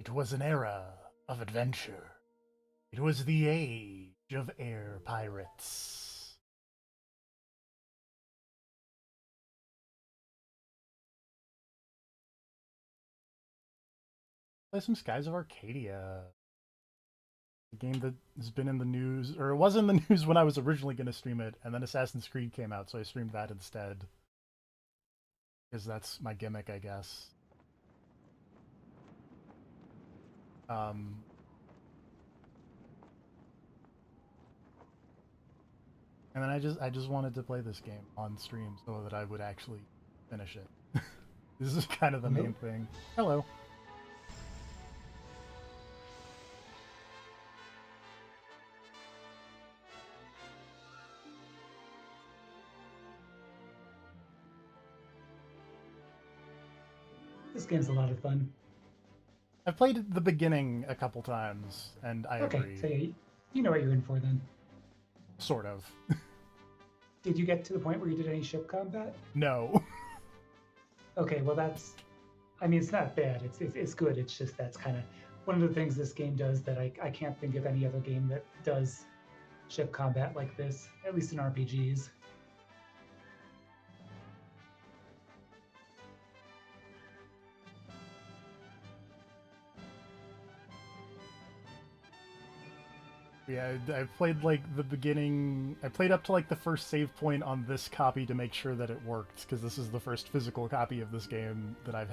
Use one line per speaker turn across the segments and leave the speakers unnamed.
It was an era of adventure. It was the age of air pirates. Play some Skies of Arcadia. A game that has been in the news, or it was in the news when I was originally going to stream it, and then Assassin's Creed came out, so I streamed that instead. Because that's my gimmick, I guess. Um, and then I just wanted to play this game on stream so that I would actually finish it. This is kind of the
Hello?
main thing. Hello.
This game's a lot of fun.
I've played the beginning a couple times, and I
Okay,
agree.
so yeah, you know what you're in for then.
Sort of.
Did you get to the point where you did any ship combat?
No.
Okay, well I mean, it's not bad. It's good. It's just that's kind of one of the things this game does that I can't think of any other game that does ship combat like this, at least in RPGs.
Yeah, I played like the beginning. I played up to like the first save point on this copy to make sure that it worked, because this is the first physical copy of this game that I've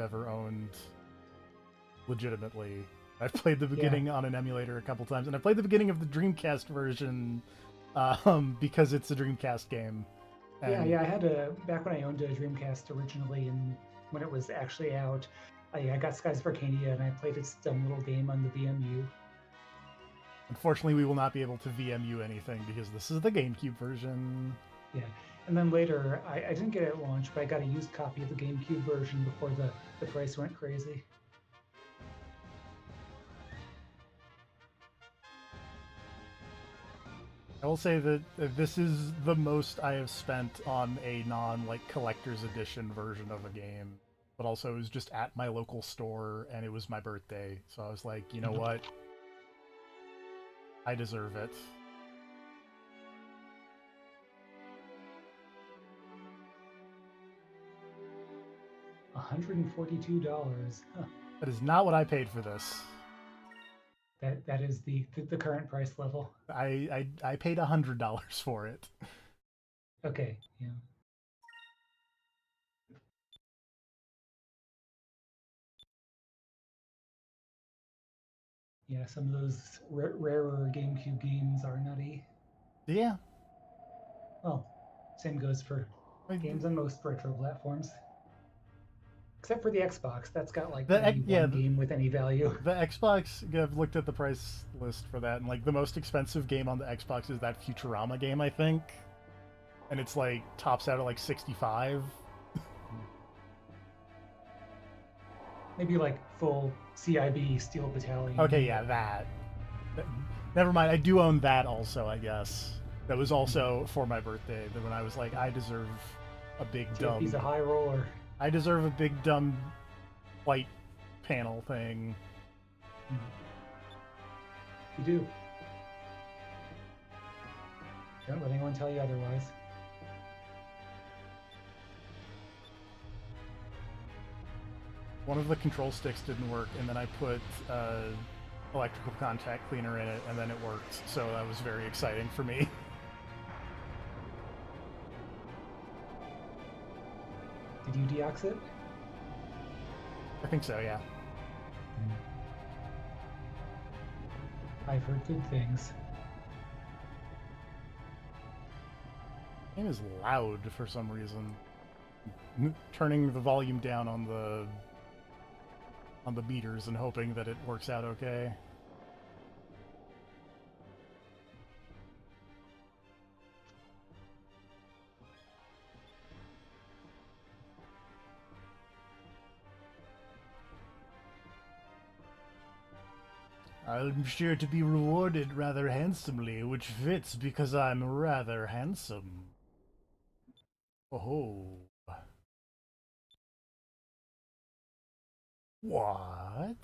ever owned legitimately. I've played the
Yeah,
beginning on an emulator a couple times, and I played the beginning of the Dreamcast version because it's a Dreamcast game. And
yeah. I had a back when I owned a Dreamcast originally, and when it was actually out, I got Skies of Arcadia, and I played its dumb little game on the VMU.
unfortunately, we will not be able to VMU anything because this is the GameCube version.
Yeah, and then later I didn't get it at launch, but I got a used copy of the GameCube version before the price went crazy.
I will say that this is the most I have spent on a non like collector's edition version of a game. But also, it was just at my local store, and it was my birthday, so I was like, you know what, I deserve it.
$142. Huh.
That is not what I paid for this.
That is the current price level.
I paid $100 for it.
Okay, yeah. Yeah, some of those rarer GameCube games are nutty.
Yeah,
Well, same goes for
like,
games on most retro platforms. Except for the Xbox, that's got like
the
maybe
yeah
one game with any value.
the Xbox. I've looked at the price list for that, and like the most expensive game on the Xbox is that Futurama game, I think, and it's like tops out at like 65.
Maybe like full CIB Steel Battalion.
Okay, yeah, that. Never mind. I do own that also, I guess. That was also for my birthday. That when I was like, I deserve a big
TFB's a
dumb.
high roller.
I deserve a big dumb white panel thing.
You do. Don't let anyone tell you otherwise.
One of the control sticks didn't work, and then I put electrical contact cleaner in it, and then it worked. So that was very exciting for me.
Did you deox it?
I think so, yeah.
I've heard good things.
The game is loud for some reason. Turning the volume down on the meters and hoping that it works out okay. I'm sure to be rewarded rather handsomely, which fits because I'm rather handsome. Oh. What?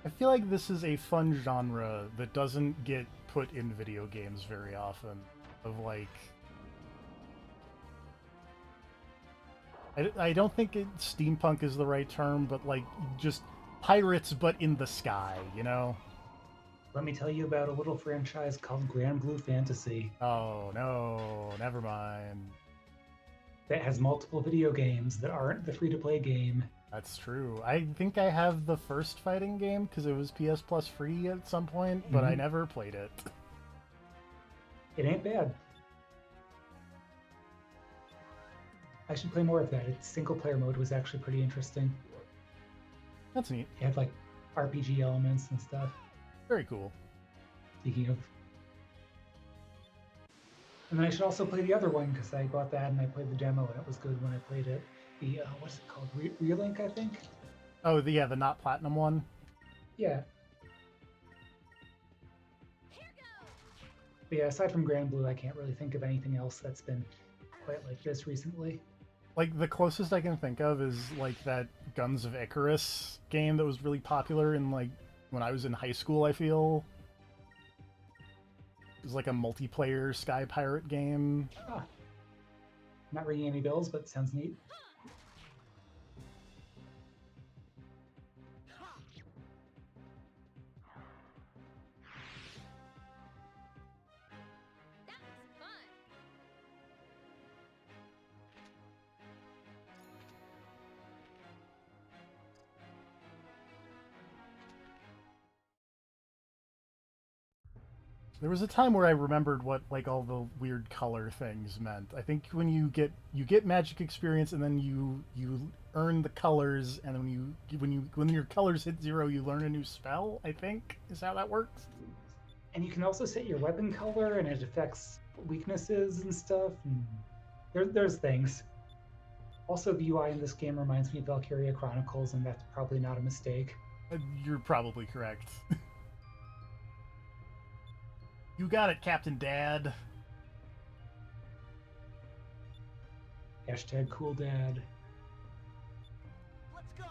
I feel like this is a fun genre that doesn't get put in video games very often. Of like, I don't think steampunk is the right term, but like just pirates but in the sky, you know?
Let me tell you about a little franchise called Grand Blue Fantasy
Oh no, never mind.
that has multiple video games that aren't the free to play game.
That's true. I think I have the first fighting game because it was PS Plus free at some point, but I
Mhm.
never played it.
It ain't bad. I should play more of that. Its single player mode was actually pretty interesting.
That's neat.
It had like RPG elements and stuff.
Very cool.
Speaking of. And then I should also play the other one because I bought that and I played the demo and it was good when I played it. The what's it called? Relink, I think.
Oh, yeah, the not platinum one.
Yeah. But yeah, aside from Grand Blue, I can't really think of anything else that's been quite like this recently.
Like the closest I can think of is like that Guns of Icarus game that was really popular in like when I was in high school, I feel. It was like a multiplayer Sky Pirate game.
Ah, not ringing any bells, but sounds neat.
There was a time where I remembered what like all the weird color things meant. I think when you get magic experience and then you earn the colors, and when your colors hit 0, you learn a new spell. I think is how that works.
And you can also set your weapon color, and it affects weaknesses and stuff. And there's things. Also, the UI in this game reminds me of Valkyria Chronicles, and that's probably not a mistake.
You're probably correct. You got it, Captain Dad.
Hashtag cool dad.
Let's go.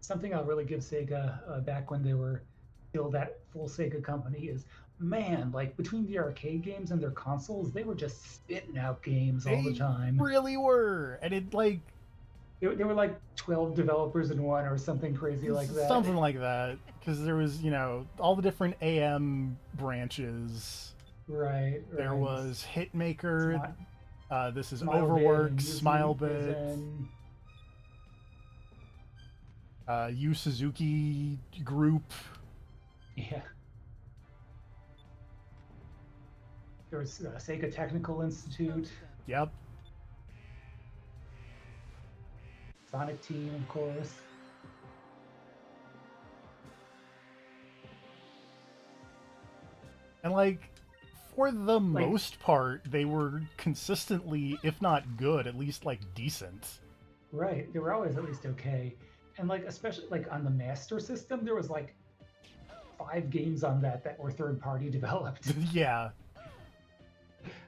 Something I'll really give Sega back when they were still that full Sega company is, man, like between the arcade games and their consoles, they were just spitting out games all the
They
time.
really were, and it like
There were like 12 developers in one or something crazy like that.
something like that because there was all the different AM branches.
Right.
There
right.
was Hitmaker. This is
Smilebit and
Overworks,
Yuzu
Smilebit,
Prison.
Yu Suzuki Group.
Yeah. There was Sega Technical Institute,
Yep.
Sonic Team, of course.
And like for the
Like-
most part, they were consistently, if not good, at least like decent.
Right. They were always at least okay. And like especially like on the Master System, there was like 5 games on that were third party developed.
Yeah.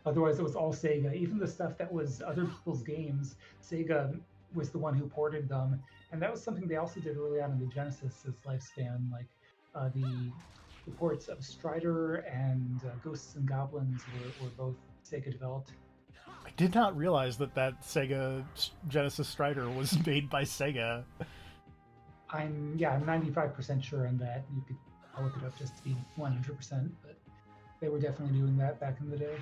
Otherwise, it was all Sega. Even the stuff that was other people's games, Sega was the one who ported them, and that was something they also did early on in the Genesis's lifespan. Like the ports of Strider and Ghosts and Goblins were both Sega developed.
I did not realize that Sega Genesis Strider was made by Sega.
I'm 95% sure on that. I'll look it up just to be 100%, but they were definitely doing that back in the day.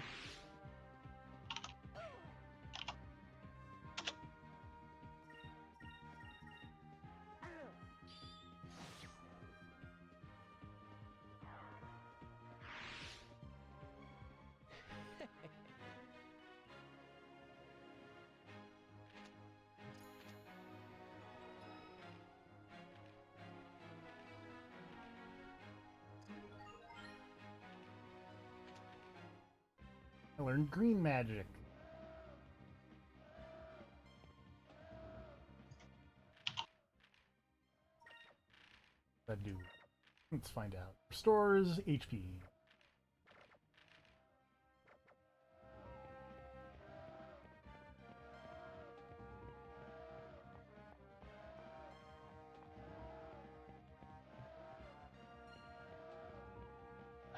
I learned green magic. That do. Let's find out. Restores HP.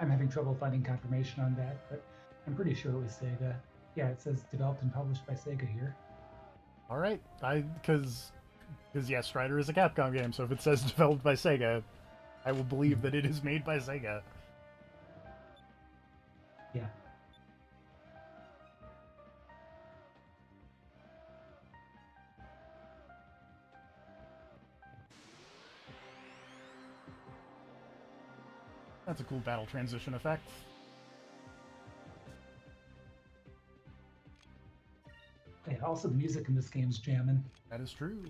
I'm having trouble finding confirmation on that, but I'm pretty sure it was Sega. Yeah, it says developed and published by Sega here.
All right, because yeah, Strider is a Capcom game, so if it says developed by Sega, I will believe that it is made by Sega.
Yeah.
That's a cool battle transition effect.
Yeah, also the music in this game's jamming.
That is true.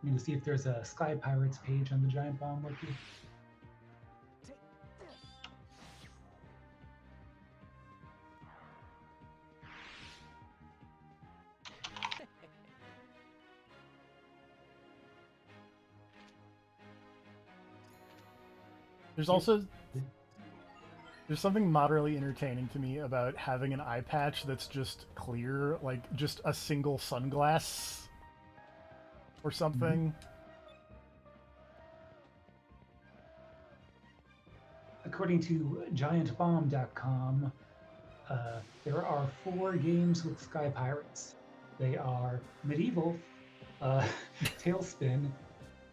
I'm going to see if there's a Sky Pirates page on the Giant Bomb Wiki.
There's also there's something moderately entertaining to me about having an eye patch that's just clear, like just a single sunglass or something.
According to GiantBomb.com, there are 4 games with Sky Pirates. They are Medieval, Tailspin,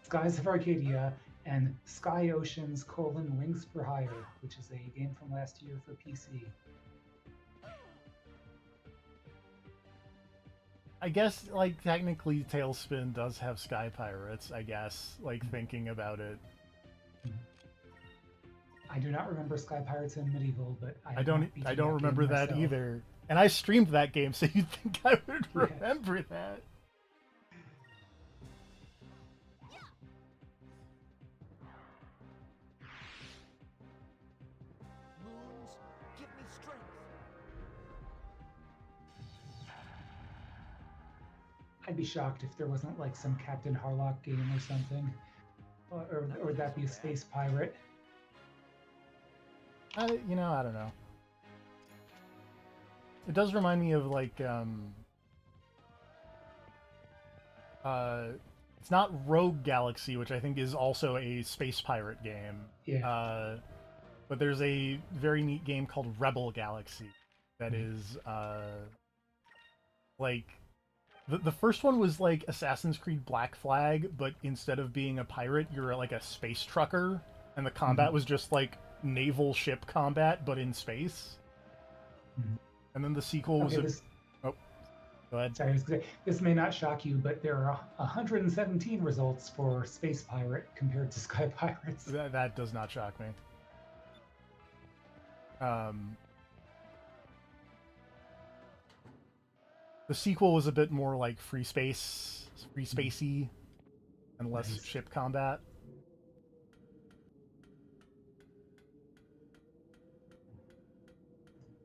Skies of Arcadia, and Sky Oceans: Wings for Hire, which is a game from last year for PC.
I guess, like, technically Tailspin does have Sky Pirates, I guess, like, thinking about it.
I do not remember Sky Pirates in Medieval, but
I don't remember that
myself.
either. And I streamed that game, so you'd think I would remember that.
Moons, give me strength.
I'd be shocked if there wasn't like some Captain Harlock game or something, or would that be a space pirate?
I don't know. It does remind me of like it's not Rogue Galaxy, which I think is also a space pirate game.
Yeah.
But there's a very neat game called Rebel Galaxy that is like the first one was like Assassin's Creed Black Flag, but instead of being a pirate, you're like a space trucker, and the combat was just like naval ship combat, but in space. And then the sequel was oh, go ahead.
Sorry, I was gonna say, this may not shock you, but there are 117 results for Space Pirate compared to Sky Pirates.
That does not shock me. The sequel was a bit more like free spacey, and less ship combat.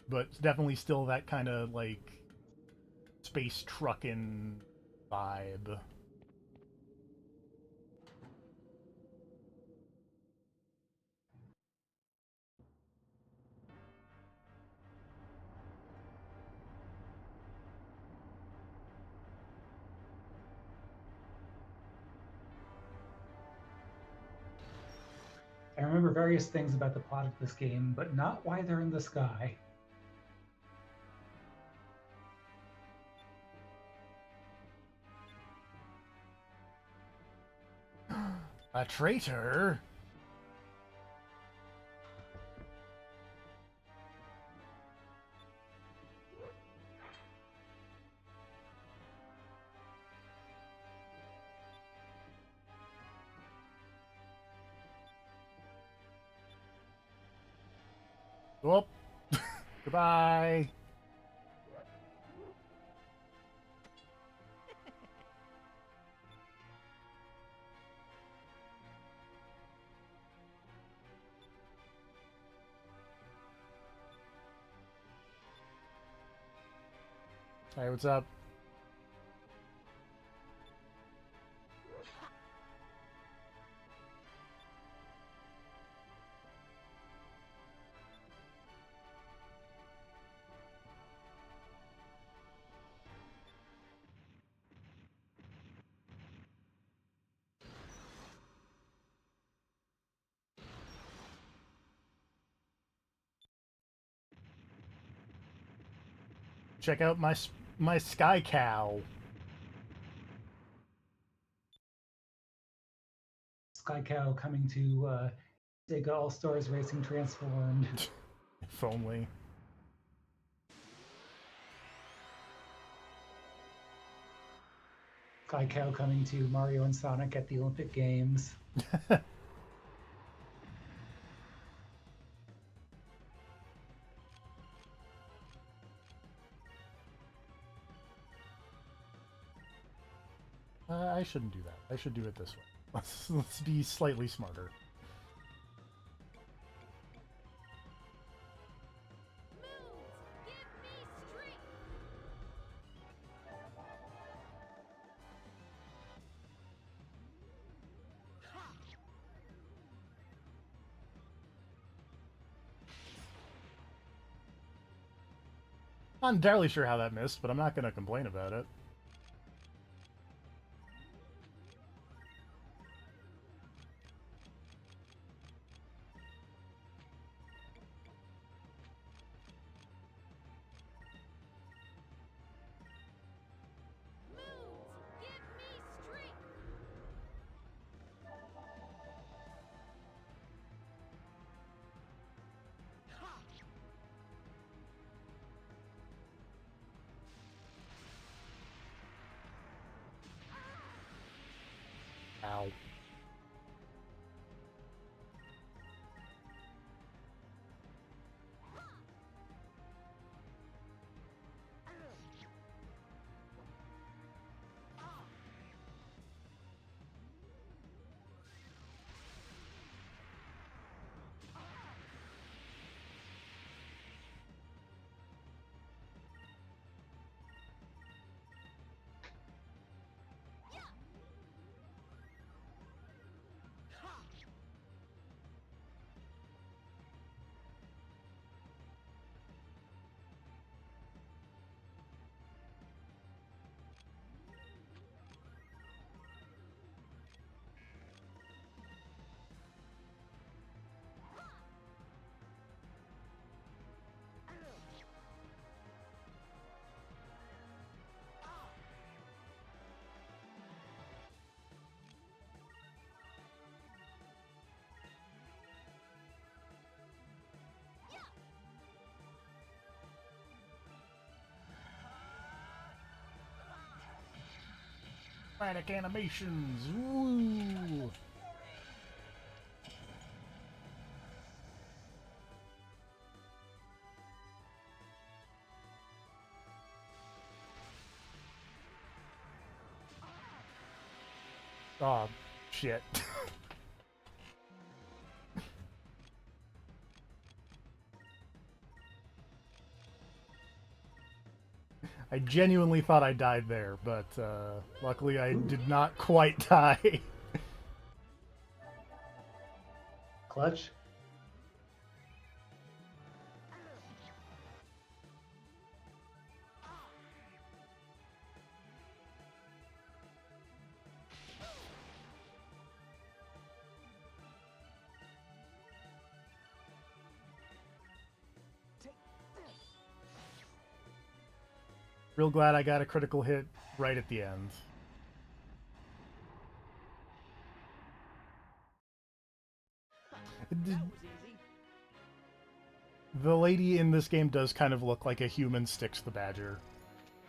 But definitely still that kind of like space truckin' vibe.
I remember various things about the plot of this game, but not why they're in the sky.
A traitor? Whoop. Goodbye. Hey, what's up? Check out my sky cow.
Sky Cow coming to Sega All Stars Racing Transformed.
If only.
Sky Cow coming to Mario and Sonic at the Olympic Games.
I shouldn't do that. I should do it this way. Let's be slightly smarter. Not entirely sure how that missed, but I'm not going to complain about it. Ow. Frantic animations. Woo! Oh, shit. I genuinely thought I died there, but luckily I did not quite die.
Clutch.
Real glad I got a critical hit right at the end.
That was easy.
The lady in this game does kind of look like a human Styx the Badger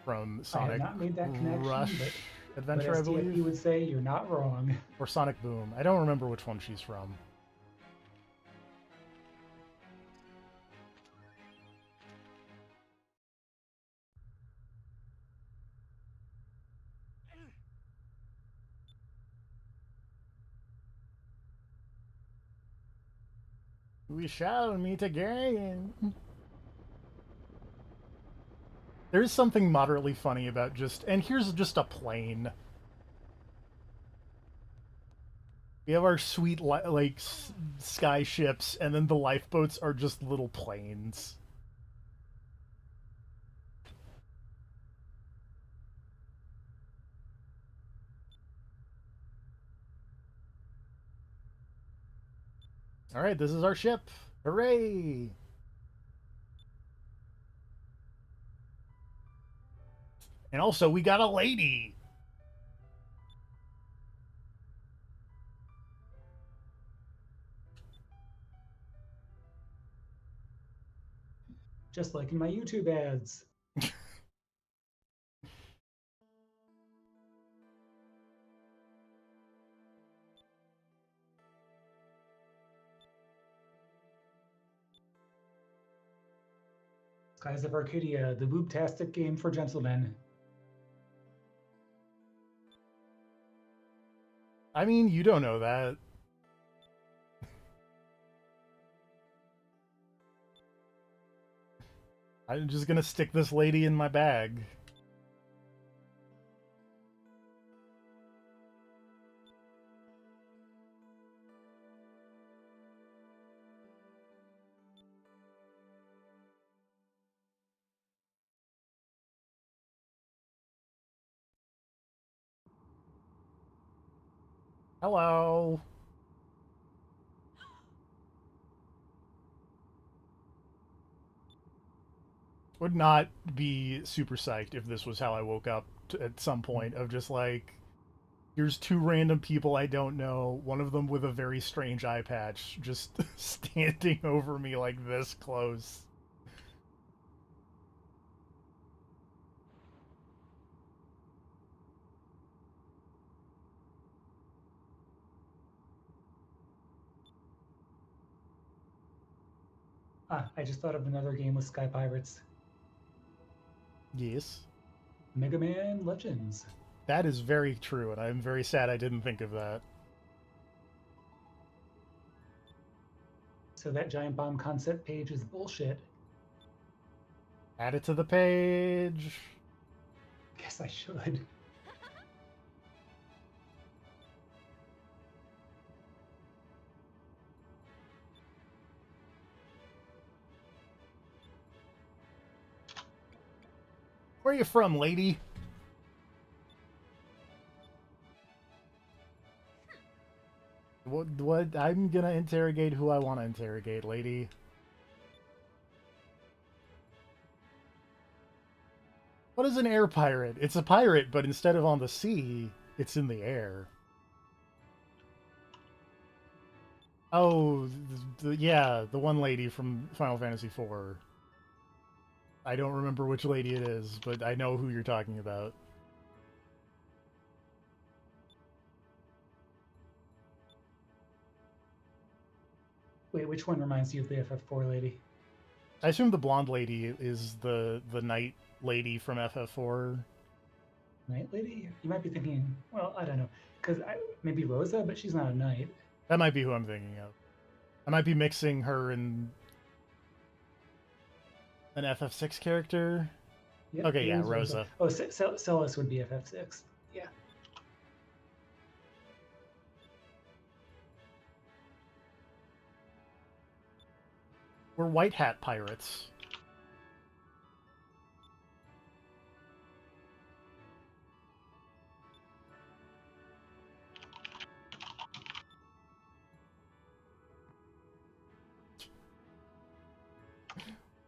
from
I have
Sonic
not made that connection,
Rush
but
Adventure, I
as TFP
believe.
would say, you're not wrong.
Or Sonic Boom. I don't remember which one she's from. We shall meet again. There is something moderately funny about and here's just a plane. We have our sweet sky ships, and then the lifeboats are just little planes. All right, this is our ship. Hooray! And also, we got a lady.
Just like in my YouTube ads. Skies of Arcadia, the boobtastic game for gentlemen.
I mean, you don't know that. I'm just gonna stick this lady in my bag. Hello. Would not be super psyched if this was how I woke up at some point of just like, here's two random people I don't know, one of them with a very strange eye patch, just standing over me like this close.
Ah, I just thought of another game with Sky Pirates.
Yes.
Mega Man Legends.
That is very true, and I'm very sad I didn't think of that.
So that giant bomb concept page is bullshit.
Add it to the page.
Guess I should.
Where you from, lady? What? I'm gonna interrogate who I want to interrogate, lady. What is an air pirate? It's a pirate, but instead of on the sea, it's in the air. Oh, yeah, the one lady from Final Fantasy IV. I don't remember which lady it is, but I know who you're talking about.
Wait, which one reminds you of the FF4 lady?
I assume the blonde lady is the knight lady from FF4.
Knight lady? You might be thinking, well, I don't know, because maybe Rosa, but she's not a knight.
That might be who I'm thinking of. I might be mixing her and an FF6 character.
Yep,
Okay,
it
yeah,
is
Rosa.
Oh, Celis would be FF6. Yeah.
We're white hat pirates.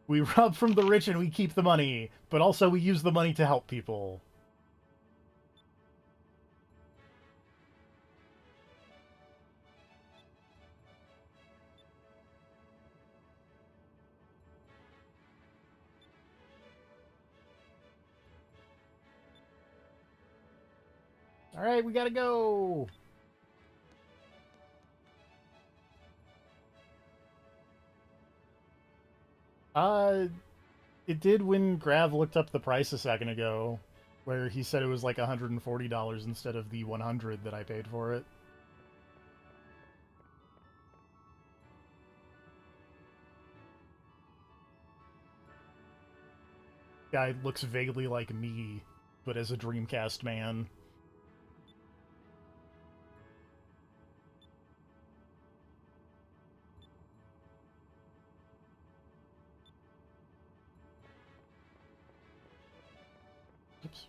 We rob from the rich and we keep the money, but also we use the money to help people. All right, we gotta go. It did when Grav looked up the price a second ago, where he said it was like $140 instead of the 100 that I paid for it. Guy looks vaguely like me, but as a Dreamcast man. Oops.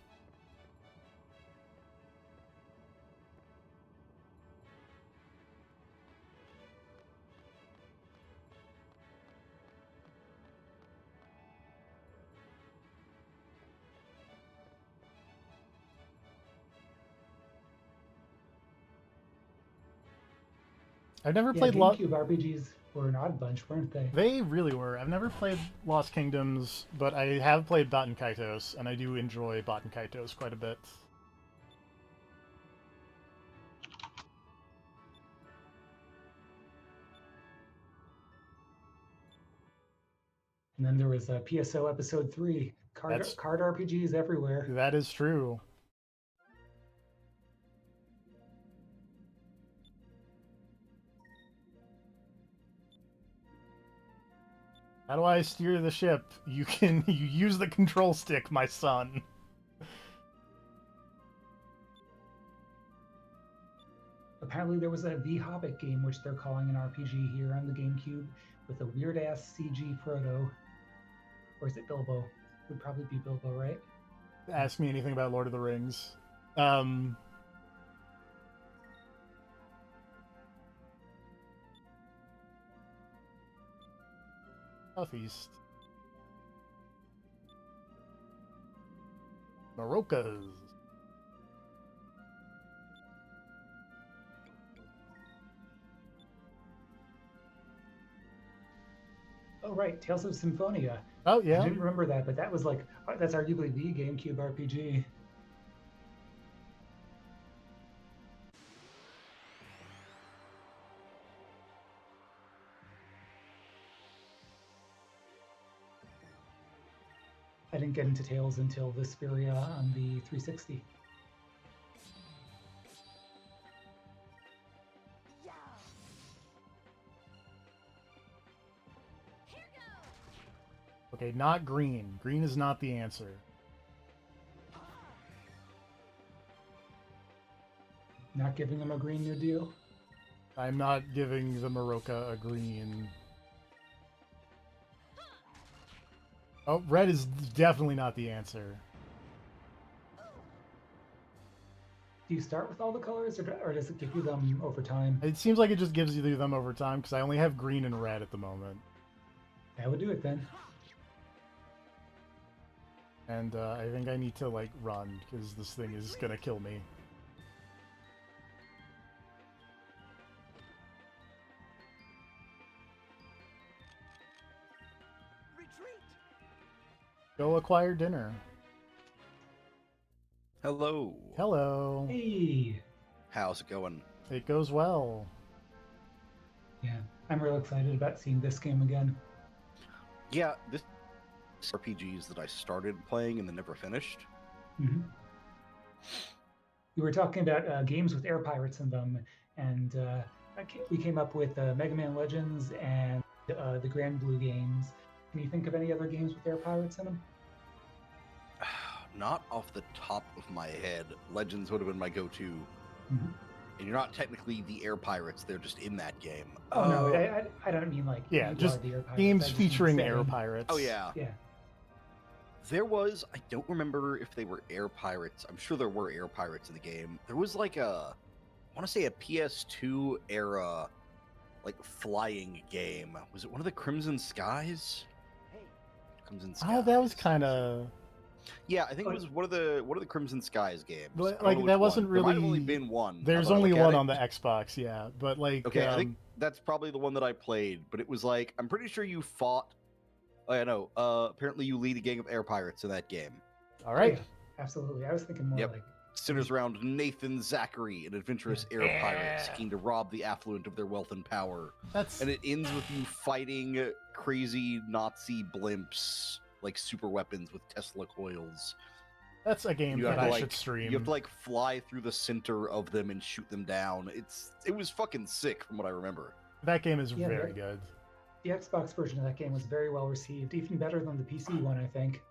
I've never
Yeah,
played
GameCube RPGs were an odd bunch, weren't they?
They really were. I've never played Lost Kingdoms, but I have played Baten Kaitos, and I do enjoy Baten Kaitos quite a bit.
And then there was PSO Episode 3,
That's
card RPGs everywhere.
that is true. How do I steer the ship? You use the control stick, my son.
Apparently there was a The Hobbit game, which they're calling an RPG here on the GameCube, with a weird-ass CG Frodo. Or is it Bilbo? Would probably be Bilbo, right?
Ask me anything about Lord of the Rings. Southeast. Marocas.
Oh, right, Tales of Symphonia.
Oh
I
yeah.
didn't remember that, but that was like, that's arguably the GameCube RPG. I didn't get into Tales until Vesperia on the 360.
Yeah. Here goes.
Okay, not green. Green is not the answer.
Not giving them a Green New Deal.
I'm not giving the Maroka a green. Oh, red is definitely not the answer.
Do you start with all the colors, or does it give you them over time?
It seems like it just gives you them over time because I only have green and red at the moment.
That would do it then.
And I think I need to like run because this thing is gonna kill me.
Retreat.
Go acquire dinner.
Hello.
Hello.
Hey!
How's it going?
It goes well.
Yeah, I'm real excited about seeing this game again.
Yeah, this RPGs that I started playing and then never finished.
Mm-hmm. We were talking about games with air pirates in them, and we came up with Mega Man Legends and the Grand Blue games. Can you think of any other games with air pirates in them?
Not off the top of my head. Legends would have been my go-to.
Mm-hmm.
And you're not technically the air pirates, they're just in that game.
Oh, no, I don't mean like
Yeah,
you
just
are the air pirates. I
games
just mean
featuring
setting.
air pirates.
Oh, yeah.
Yeah.
There was, I don't remember if they were air pirates. I'm sure there were air pirates in the game. There was like I want to say a PS2 era, like flying game. Was it one of the Crimson Skies?
Hey.
Crimson Skies.
Oh, that was kind of
Yeah, I think it was one of the Crimson Skies games. I don't
like
know
that
which
wasn't
one. There might have
really.
only been one.
There's
now that I
only
look at
one
it.
on the Xbox, yeah. But like,
Okay, I think that's probably the one that I played. But it was like I'm pretty sure you fought. Oh, I know. Apparently, you lead a gang of air pirates in that game.
all right.
Yeah, absolutely. I was thinking more
Yep.
like
centers around Nathan Zachary, an adventurous air pirate seeking to rob the affluent of their wealth and power.
That's
And it ends with you fighting crazy Nazi blimps, like super weapons with Tesla coils.
a game
You
that
have to
I
like
should stream.
you have to like fly through the center of them and shoot them down. It was fucking sick from what I remember.
That game is
Yeah,
very
that-
good.
The Xbox version of that game was very well received, even better than the PC one, I think,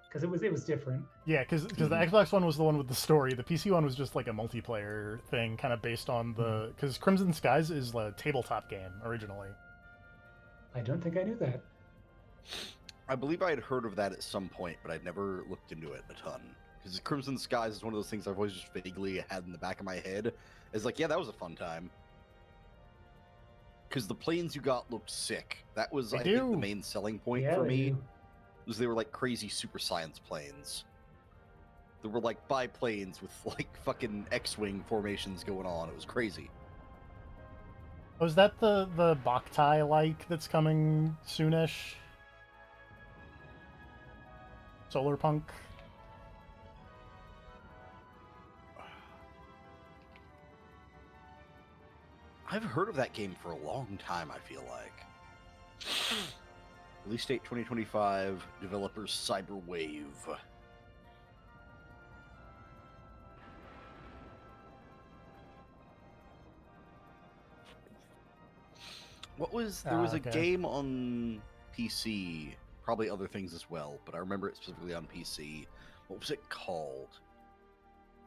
because it was different.
Yeah, because the Xbox one was the one with the story. The PC one was just like a multiplayer thing, kind of based on the because Crimson Skies is a tabletop game originally.
I don't think I knew that.
I believe I had heard of that at some point, but I'd never looked into it a ton. Because Crimson Skies is one of those things I've always just vaguely had in the back of my head. It's like, yeah, that was a fun time. Because the planes you got looked sick. That was,
They
I think,
do.
the main selling point
Yeah,
for
they
me.
do.
Was they were like crazy super science planes. There were like biplanes with like fucking X-wing formations going on. It was crazy.
Was that the Boktai like that's coming soonish? Solarpunk.
I've heard of that game for a long time, I feel like. Release date 2025, developers Cyberwave. What was there was a
okay.
game on PC, probably other things as well, but I remember it specifically on PC. What was it called?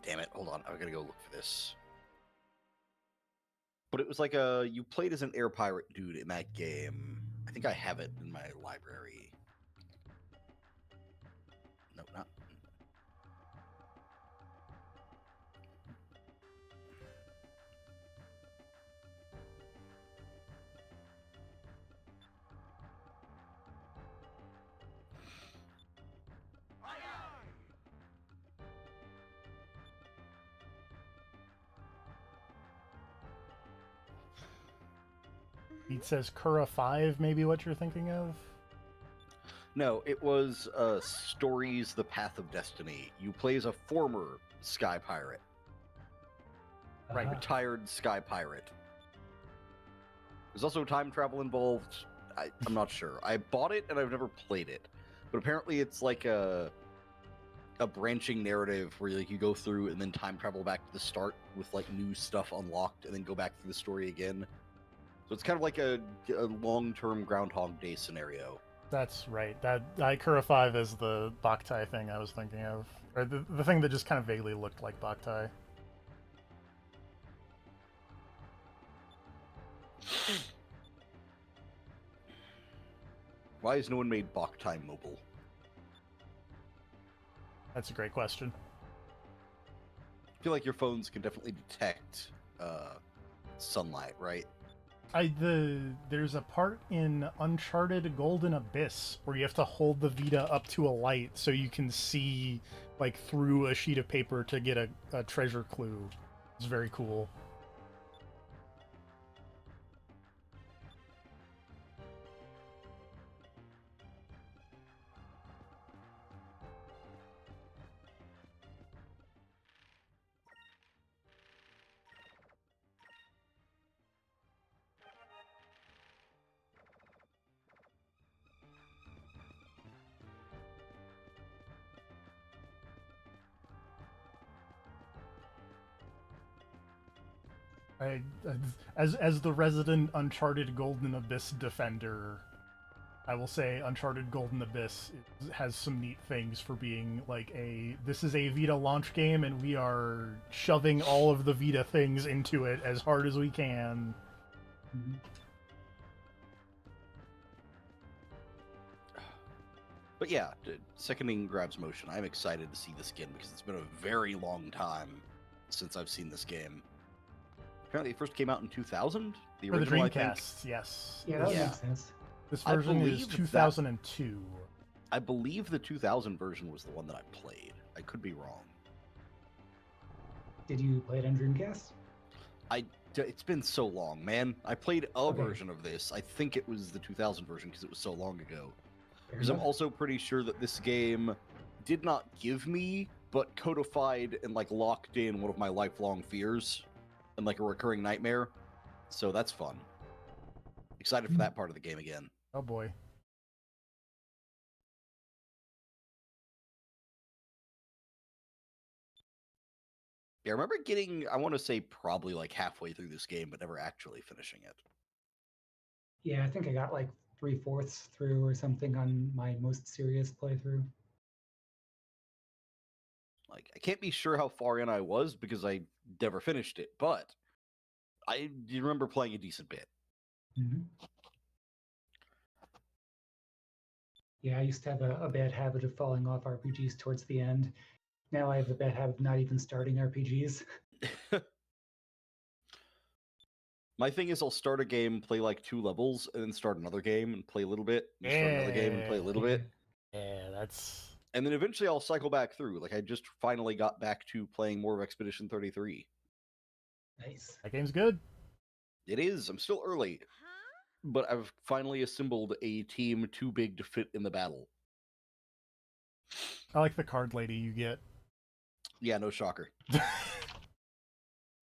Damn it, hold on, I gotta go look for this. But it was like you played as an air pirate dude in that game. I think I have it in my library. No, not.
It says Kura 5, maybe what you're thinking of?
No, it was Stories: The Path of Destiny. You play as a former sky pirate,
Right.
Uh-huh.
retired sky pirate. There's also time travel involved. I'm not sure. I bought it and I've never played it, but apparently it's like a branching narrative where like you go through and then time travel back to the start with like new stuff unlocked and then go back through the story again. So it's kind of like a long-term Groundhog Day scenario.
That's right. That Kura 5 is the Boktai thing I was thinking of. Or the thing that just kind of vaguely looked like Boktai.
Why has no one made Boktai mobile?
That's a great question.
I feel like your phones can definitely detect sunlight, right?
There's a part in Uncharted Golden Abyss where you have to hold the Vita up to a light so you can see like through a sheet of paper to get a treasure clue. It's very cool. As the resident Uncharted Golden Abyss defender, I will say Uncharted Golden Abyss has some neat things for being like this is a Vita launch game and we are shoving all of the Vita things into it as hard as we can.
Mhm.
But yeah, seconding Grab's motion, I'm excited to see this again because it's been a very long time since I've seen this game. Apparently, it first came out in 2000. The
For the
original, I think.
Dreamcast, yes.
Yeah, that
Yeah.
makes sense.
This
I
version is
believe that-
2002.
I believe the 2000 version was the one that I played. I could be wrong.
Did you play it on Dreamcast?
It's been so long, man. I played a
Okay.
version of this. I think it was the 2000 version because it was so long ago.
Fair
Because I'm
enough.
also pretty sure that this game did not give me but codified and like locked in one of my lifelong fears and like a recurring nightmare. So that's fun. Excited for that part of the game again.
Oh boy.
Yeah, I remember getting, I want to say probably like halfway through this game, but never actually finishing it.
Yeah, I think I got like 3/4 through or something on my most serious playthrough.
Like, I can't be sure how far in I was because I never finished it, but I do remember playing a decent bit.
Mhm. Yeah, I used to have a bad habit of falling off RPGs towards the end. Now I have the bad habit of not even starting RPGs.
My thing is I'll start a game, play like 2 levels, and then start another game and play a little bit, and start another game and play a little
Yeah.
bit.
Yeah, that's...
And then eventually I'll cycle back through. Like I just finally got back to playing more of Expedition 33.
Nice.
That game's good.
It is. I'm still early, but I've finally assembled a team too big to fit in the battle.
I like the card lady you get.
Yeah, no shocker. It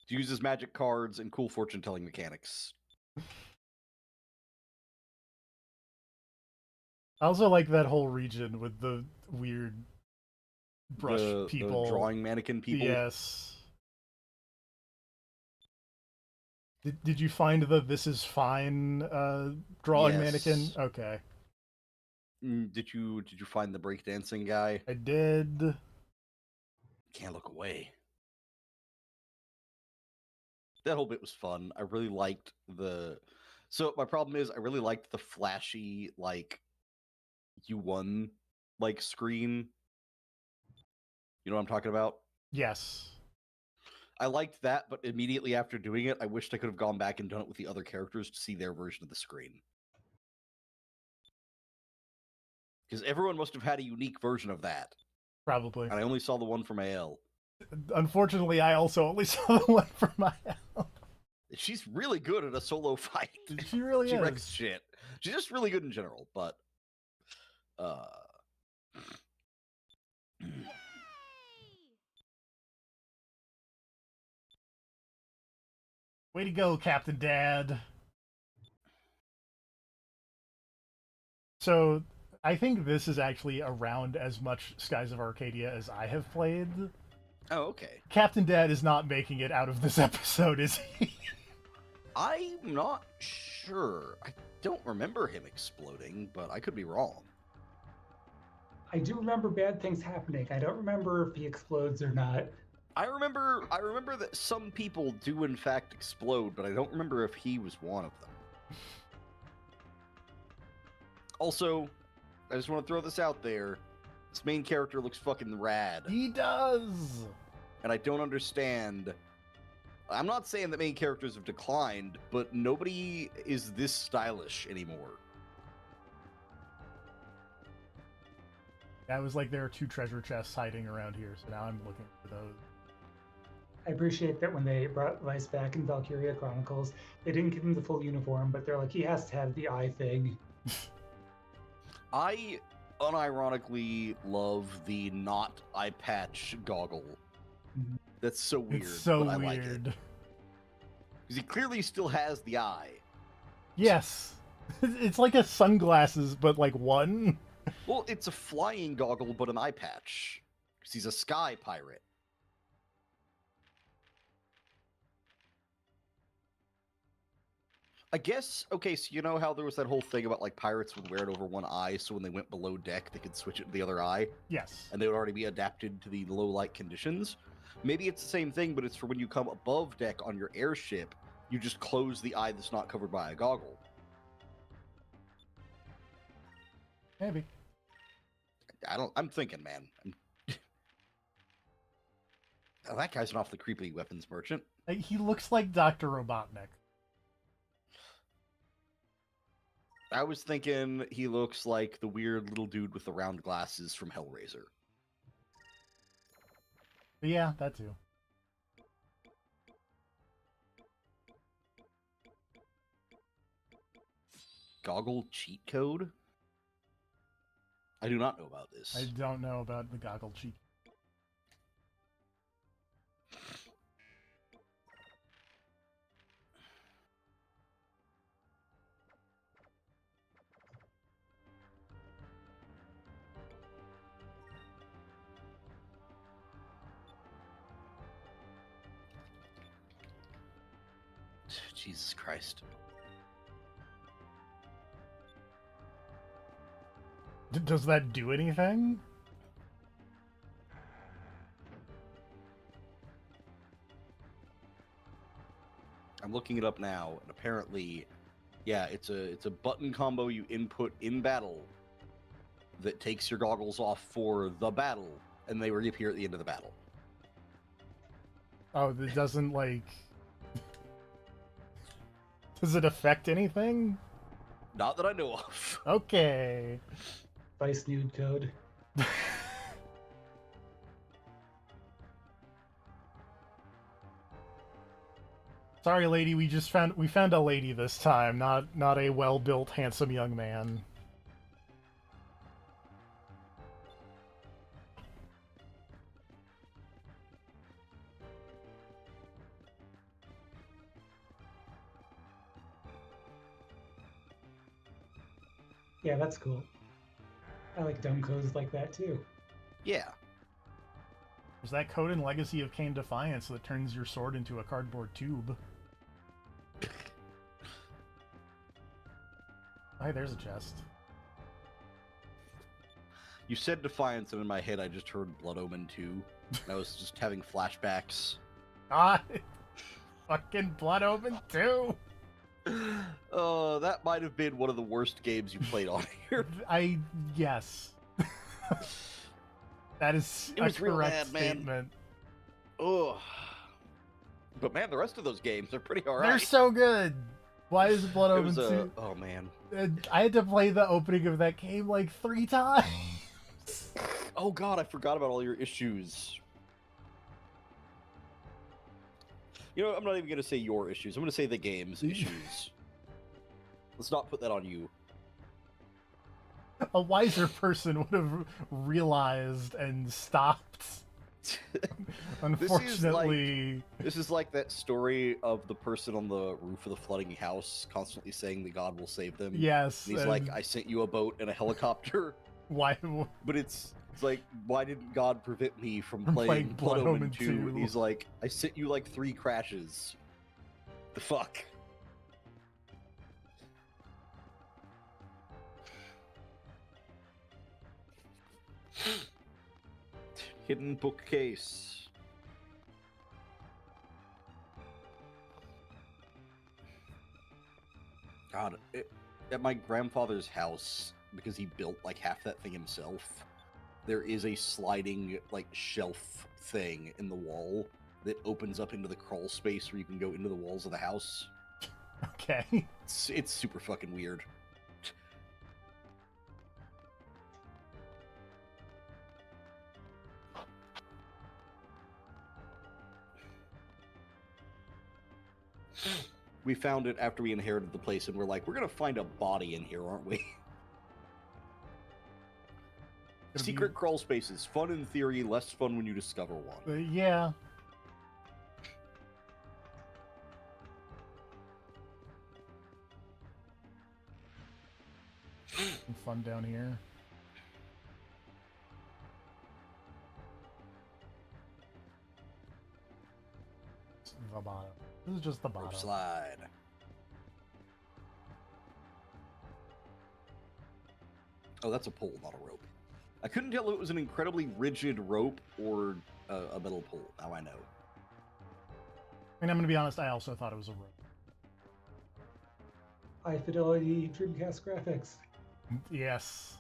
uses magic cards and cool fortune telling mechanics.
I also like that whole region with the weird brush people.
The drawing mannequin people.
Yes. Did you find the "This is fine" drawing
Yes.
mannequin? Okay,
Did you find the breakdancing guy?
I did.
Can't look away. That whole bit was fun. I really liked the. So my problem is I really liked the flashy like you won like screen. You know what I'm talking about?
Yes.
I liked that, but immediately after doing it, I wished I could have gone back and done it with the other characters to see their version of the screen. Because everyone must have had a unique version of that.
Probably.
And I only saw the one from AL.
Unfortunately, I also only saw the one for my help.
She's really good at a solo fight.
She really
She
is.
wrecks shit. She's just really good in general, but
Way to go, Captain Dad. So, I think this is actually around as much Skies of Arcadia as I have played.
oh, okay.
Captain Dad is not making it out of this episode, is he?
I'm not sure. I don't remember him exploding, but I could be wrong.
I do remember bad things happening. I don't remember if he explodes or not.
I remember that some people do in fact explode, but I don't remember if he was one of them. Also, I just want to throw this out there. This main character looks fucking rad.
He does!
And I don't understand. I'm not saying that main characters have declined, but nobody is this stylish anymore.
That was like there are 2 treasure chests hiding around here, so now I'm looking for those.
I appreciate that when they brought Vice back in Valkyria Chronicles, they didn't give him the full uniform, but they're like, he has to have the eye thing.
I unironically love the not eye patch goggle.
Mhm.
That's so weird.
It's so
but I
weird.
like it. Because he clearly still has the eye.
Yes. It's like a sunglasses, but like one.
Well, it's a flying goggle, but an eye patch. Because he's a sky pirate. I guess, okay, so you know how there was that whole thing about like pirates would wear it over one eye, so when they went below deck, they could switch it to the other eye,
Yes.
and they would already be adapted to the low light conditions? Maybe it's the same thing, but it's for when you come above deck on your airship, you just close the eye that's not covered by a goggle.
Maybe.
I'm thinking, man. Oh, that guy's an awfully creepy weapons merchant.
He looks like Dr. Robotnik.
I was thinking he looks like the weird little dude with the round glasses from Hellraiser.
But yeah, that too.
Goggle cheat code? I do not know about this.
I don't know about the goggle cheek.
Jesus Christ.
Does that do anything?
I'm looking it up now, and apparently, yeah, it's a button combo you input in battle that takes your goggles off for the battle, and they reappear at the end of the battle.
Oh, it doesn't, like... Does it affect anything?
Not that I know of.
Okay.
Vice nude code.
Sorry, lady, we found a lady this time, not a well-built, handsome young man.
Yeah, that's cool. I like dumb codes like that too.
Yeah.
There's that code in Legacy of Kain Defiance that turns your sword into a cardboard tube. Hey, there's a chest.
You said Defiance, and in my head I just heard Blood Omen 2. And I was just having flashbacks.
God! Fucking Blood Omen 2!
That might have been one of the worst games you played on here.
Yes. That is
It
a
was real
correct
bad, man.
statement.
Oh. But man, the rest of those games are pretty alright.
They're so good! Why is Blood
It
Omen
was
2?
oh man.
I had to play the opening of that game like 3 times!
Oh god, I forgot about all your issues. You know, I'm not even gonna say your issues. I'm gonna say the game's issues. Let's not put that on you.
A wiser person would have realized and stopped. Unfortunately,
This is like that story of the person on the roof of the flooding house constantly saying that God will save them.
yes.
And he's like, I sent you a boat and a helicopter.
Why?
But it's like, why didn't God prevent me from
From
playing
playing
Blood
Blood
Omen
Omen
2?
2.
And he's like, I sent you like 3 crashes. The fuck? Hidden bookcase. God, at my grandfather's house, because he built like half that thing himself, there is a sliding like shelf thing in the wall that opens up into the crawl space where you can go into the walls of the house.
Okay.
It's super fucking weird. We found it after we inherited the place, and we're like, we're gonna find a body in here, aren't we? Secret crawl spaces, fun in theory, less fun when you discover one.
Yeah. Some fun down here. The bottom. This is just the bottom.
Rope slide. Oh, that's a pole, not a rope. I couldn't tell if it was an incredibly rigid rope or a metal pole. Now I know.
And I'm gonna be honest, I also thought it was a rope.
High fidelity Dreamcast graphics.
Yes.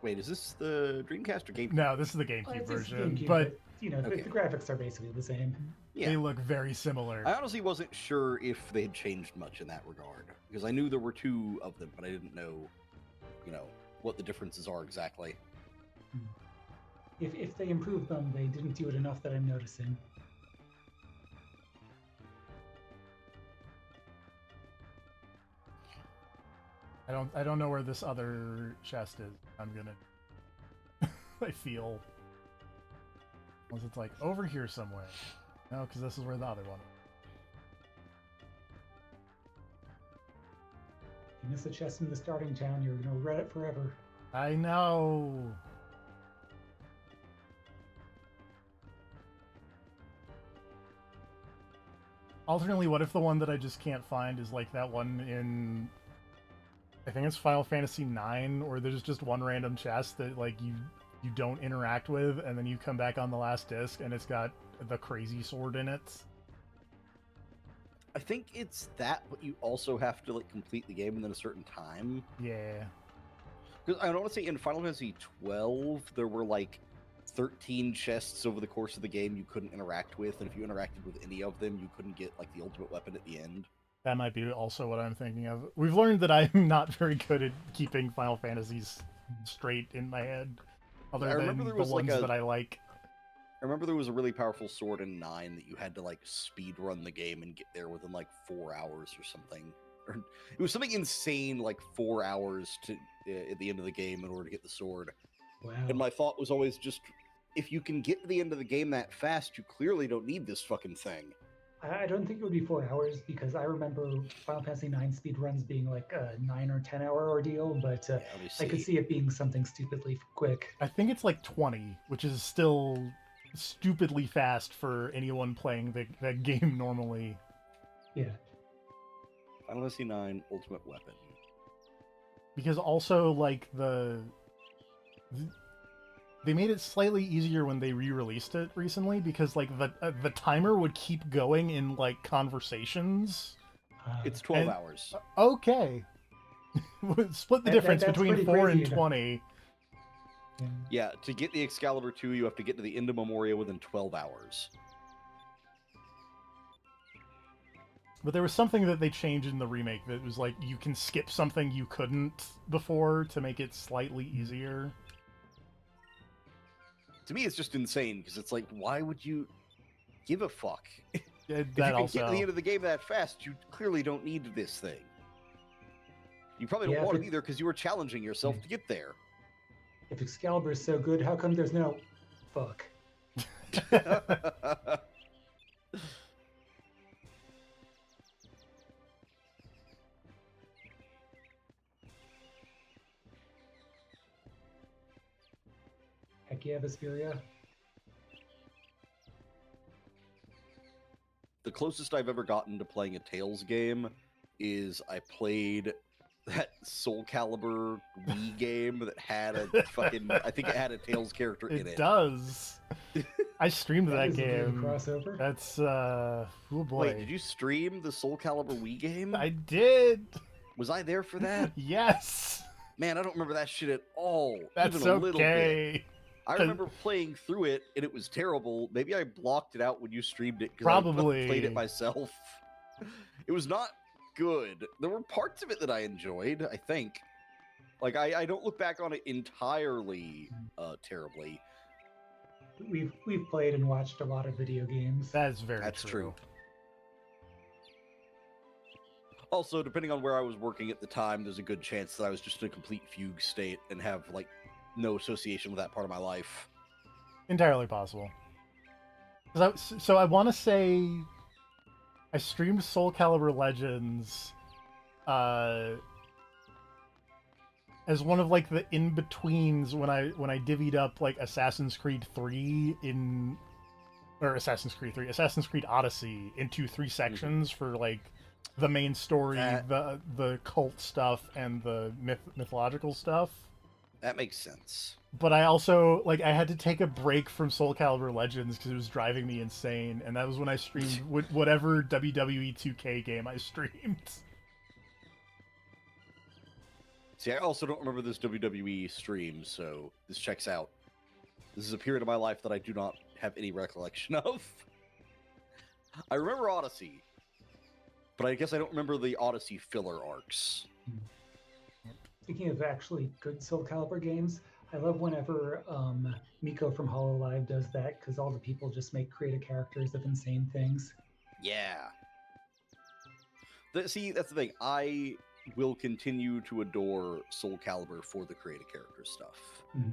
Wait, is this the Dreamcast or GameCube?
No, this is the
Well,
GameCube
it's
version,
GameCube,
but
you know,
Okay.
the graphics are basically the same.
Yeah.
they look very similar.
I honestly wasn't sure if they had changed much in that regard, because I knew there were 2 of them, but I didn't know, you know, what the differences are exactly.
If they improved them, they didn't do it enough that I'm noticing.
I don't know where this other chest is. I'm gonna I feel unless it's like over here somewhere. No, because this is where the other one is.
If you miss a chest in the starting town, you're gonna regret it forever.
I know. Alternately, what if the one that I just can't find is like that one in, I think it's Final Fantasy IX, or there's just one random chest that like you don't interact with, and then you come back on the last disc and it's got the crazy sword in it.
I think it's that, but you also have to like complete the game within a certain time.
Yeah.
Because I want to say in Final Fantasy 12 there were like 13 chests over the course of the game you couldn't interact with, and if you interacted with any of them, you couldn't get like the ultimate weapon at the end.
That might be also what I'm thinking of. We've learned that I'm not very good at keeping Final Fantasies straight in my head, other
I remember
than
there
the
was like
ones
a
that I like.
I remember there was a really powerful sword in 9 that you had to like speed run the game and get there within like 4 hours or something. Or it was something insane, like 4 hours to at the end of the game in order to get the sword.
Wow.
And my thought was always just, if you can get to the end of the game that fast, you clearly don't need this fucking thing.
I don't think it would be 4 hours, because I remember Final Fantasy 9 speed runs being like a 9 or 10 hour ordeal, but
Yeah, let me
I could see it being something stupidly quick.
I think it's like 20, which is still stupidly fast for anyone playing that game normally.
Yeah.
Final Fantasy 9 Ultimate Weapon.
Because also, like, they made it slightly easier when they re-released it recently, because like the timer would keep going in like conversations.
It's 12
And-
hours.
Okay. Split the difference
that's
between
pretty
4
crazy,
and 20.
Yeah.
Yeah, to get the Excalibur 2, you have to get to the end of Memoria within 12 hours.
But there was something that they changed in the remake that was like you can skip something you couldn't before to make it slightly easier.
To me, it's just insane, because it's like, why would you give a fuck?
Yeah,
If
that
you can
also.
get to the end of the game that fast, you clearly don't need this thing. You probably don't
Yeah,
want
but-
it either, because you were challenging yourself to get there.
If Excalibur is so good, how come there's no fuck? Heck yeah, Vesperia.
The closest I've ever gotten to playing a Tales game is I played that Soul Calibur Wii game that had a fucking, I think it had a Tales character in
It
it.
does. I streamed that
is a weird
game.
crossover.
That's oh boy.
Wait, did you stream the Soul Calibur Wii game?
I did.
Was I there for that?
Yes.
Man, I don't remember that shit at all.
That's
even a little bit.
okay.
I remember playing through it, and it was terrible. Maybe I blocked it out when you streamed it because I
Probably.
played it myself. It was not good. There were parts of it that I enjoyed, I think. Like, I don't look back on it entirely terribly.
We've played and watched a lot of video games.
That's very
That's
true.
Also, depending on where I was working at the time, there's a good chance that I was just in a complete fugue state and have, like, no association with that part of my life.
Entirely possible. So I want to say I streamed Soul Calibur Legends as one of like the in-betweens when I divvied up like Assassin's Creed 3 Assassin's Creed Odyssey into 3 sections for like the main story, the cult stuff, and the mythological stuff.
That makes sense.
But I also like I had to take a break from Soul Calibur Legends because it was driving me insane, and that was when I streamed whatever WWE 2K game I streamed.
See, I also don't remember this WWE stream, so this checks out. This is a period of my life that I do not have any recollection of. I remember Odyssey, but I guess I don't remember the Odyssey filler arcs.
Speaking of actually good Soul Calibur games, I love whenever Miko from Hololive does that, because all the people just create characters of insane things.
Yeah. See, that's the thing. I will continue to adore Soul Calibur for the creative character stuff.
Mhm.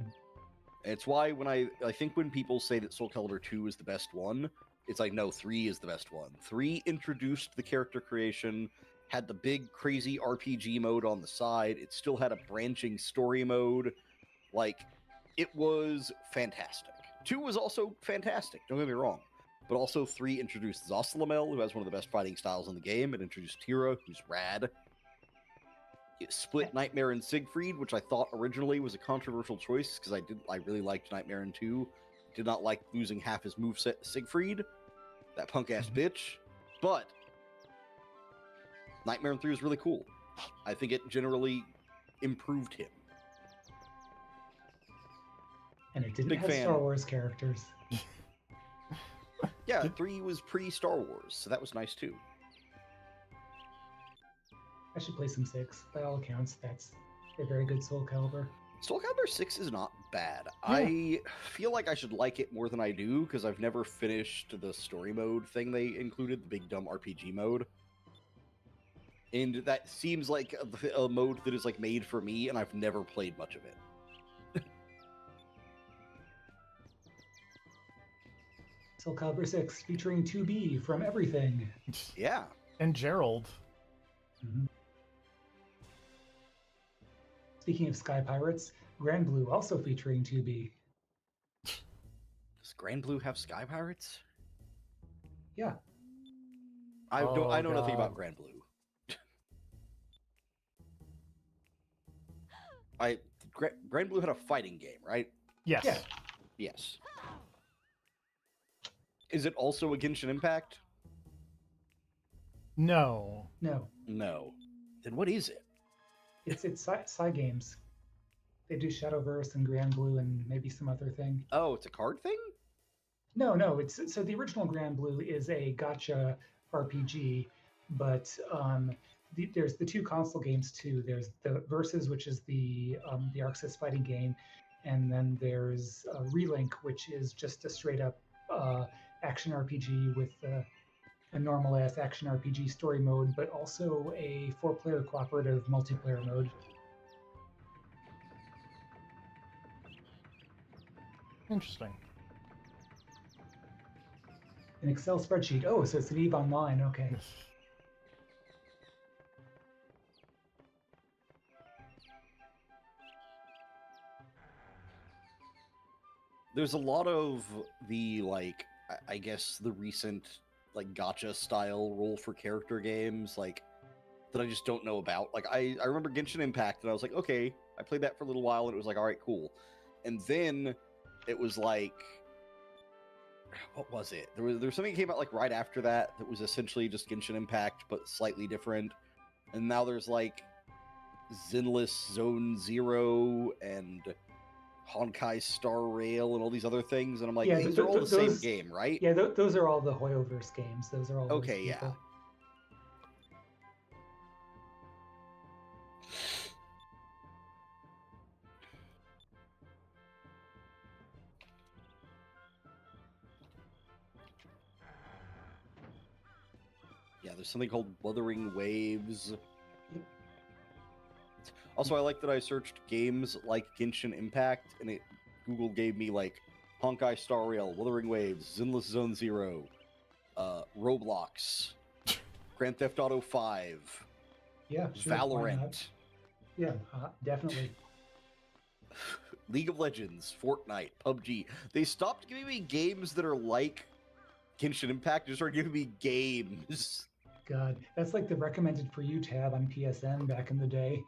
It's why when I think when people say that Soul Calibur 2 is the best one, it's like, no, 3 is the best one. 3 introduced the character creation, had the big crazy RPG mode on the side. It still had a branching story mode. Like, it was fantastic. 2 was also fantastic, don't get me wrong. But also 3 introduced Zostelamel, who has one of the best fighting styles in the game, and introduced Tira, who's rad. It split Nightmare and Siegfried, which I thought originally was a controversial choice because I really liked Nightmare and 2. Did not like losing half his moveset to Siegfried, that punk ass bitch. But Nightmare and 3 was really cool. I think it generally improved him.
And it didn't
Big
have
fan.
Star Wars characters.
Yeah, 3 was pre-Star Wars, so that was nice too.
I should play some 6. By all accounts, that's a very good Soul Calibur.
Soul Calibur 6 is not bad. I feel like I should like it more than I do because I've never finished the story mode thing they included, the big dumb RPG mode. And that seems like a mode that is like made for me, and I've never played much of it.
Soul Calibur 6 featuring 2B from everything.
Yeah.
And Gerald.
Mhm. Speaking of Sky Pirates, Grand Blue also featuring 2B.
Does Grand Blue have Sky Pirates?
Yeah.
I know nothing about
God.
Grand Blue. Grand Blue had a fighting game, right?
Yes.
Yeah.
Yes. Is it also a Genshin Impact?
No.
No.
No. Then what is it?
It's Psy Games. They do Shadowverse and Grand Blue and maybe some other thing.
Oh, it's a card thing?
No. It's so the original Grand Blue is a gotcha RPG, but there's the 2 console games too. There's the Versus, which is the Arxis fighting game, and then there's Relink, which is just a straight up action RPG with a normal ass action RPG story mode, but also a 4-player cooperative multiplayer mode.
Interesting.
An Excel spreadsheet. Oh, so it's an EVE Online. Okay.
There's a lot of the, like, I guess the recent, like, gotcha style role for character games, like, that I just don't know about. Like, I remember Genshin Impact, and I was like, okay, I played that for a little while, and it was like, all right, cool. And then it was like, what was it? There was something that came out, like, right after that was essentially just Genshin Impact, but slightly different. And now there's, like, Zenless Zone Zero and Honkai Star Rail and all these other things, and I'm like,
Yeah,
these are all the same
those-
game, right?
Yeah, those are all the Hoyoverse games. Those are all those
Okay, yeah.
people.
Yeah, there's something called Wuthering Waves. Also, I like that I searched games like Genshin Impact, and Google gave me like Honkai Star Rail, Wuthering Waves, Zenless Zone Zero, Roblox, Grand Theft Auto 5,
Yeah, sure. Why not?
Valorant,
Yeah, definitely.
League of Legends, Fortnite, PUBG. They stopped giving me games that are like Genshin Impact, just started giving me games.
God, that's like the recommended for you tab on PSN back in the day.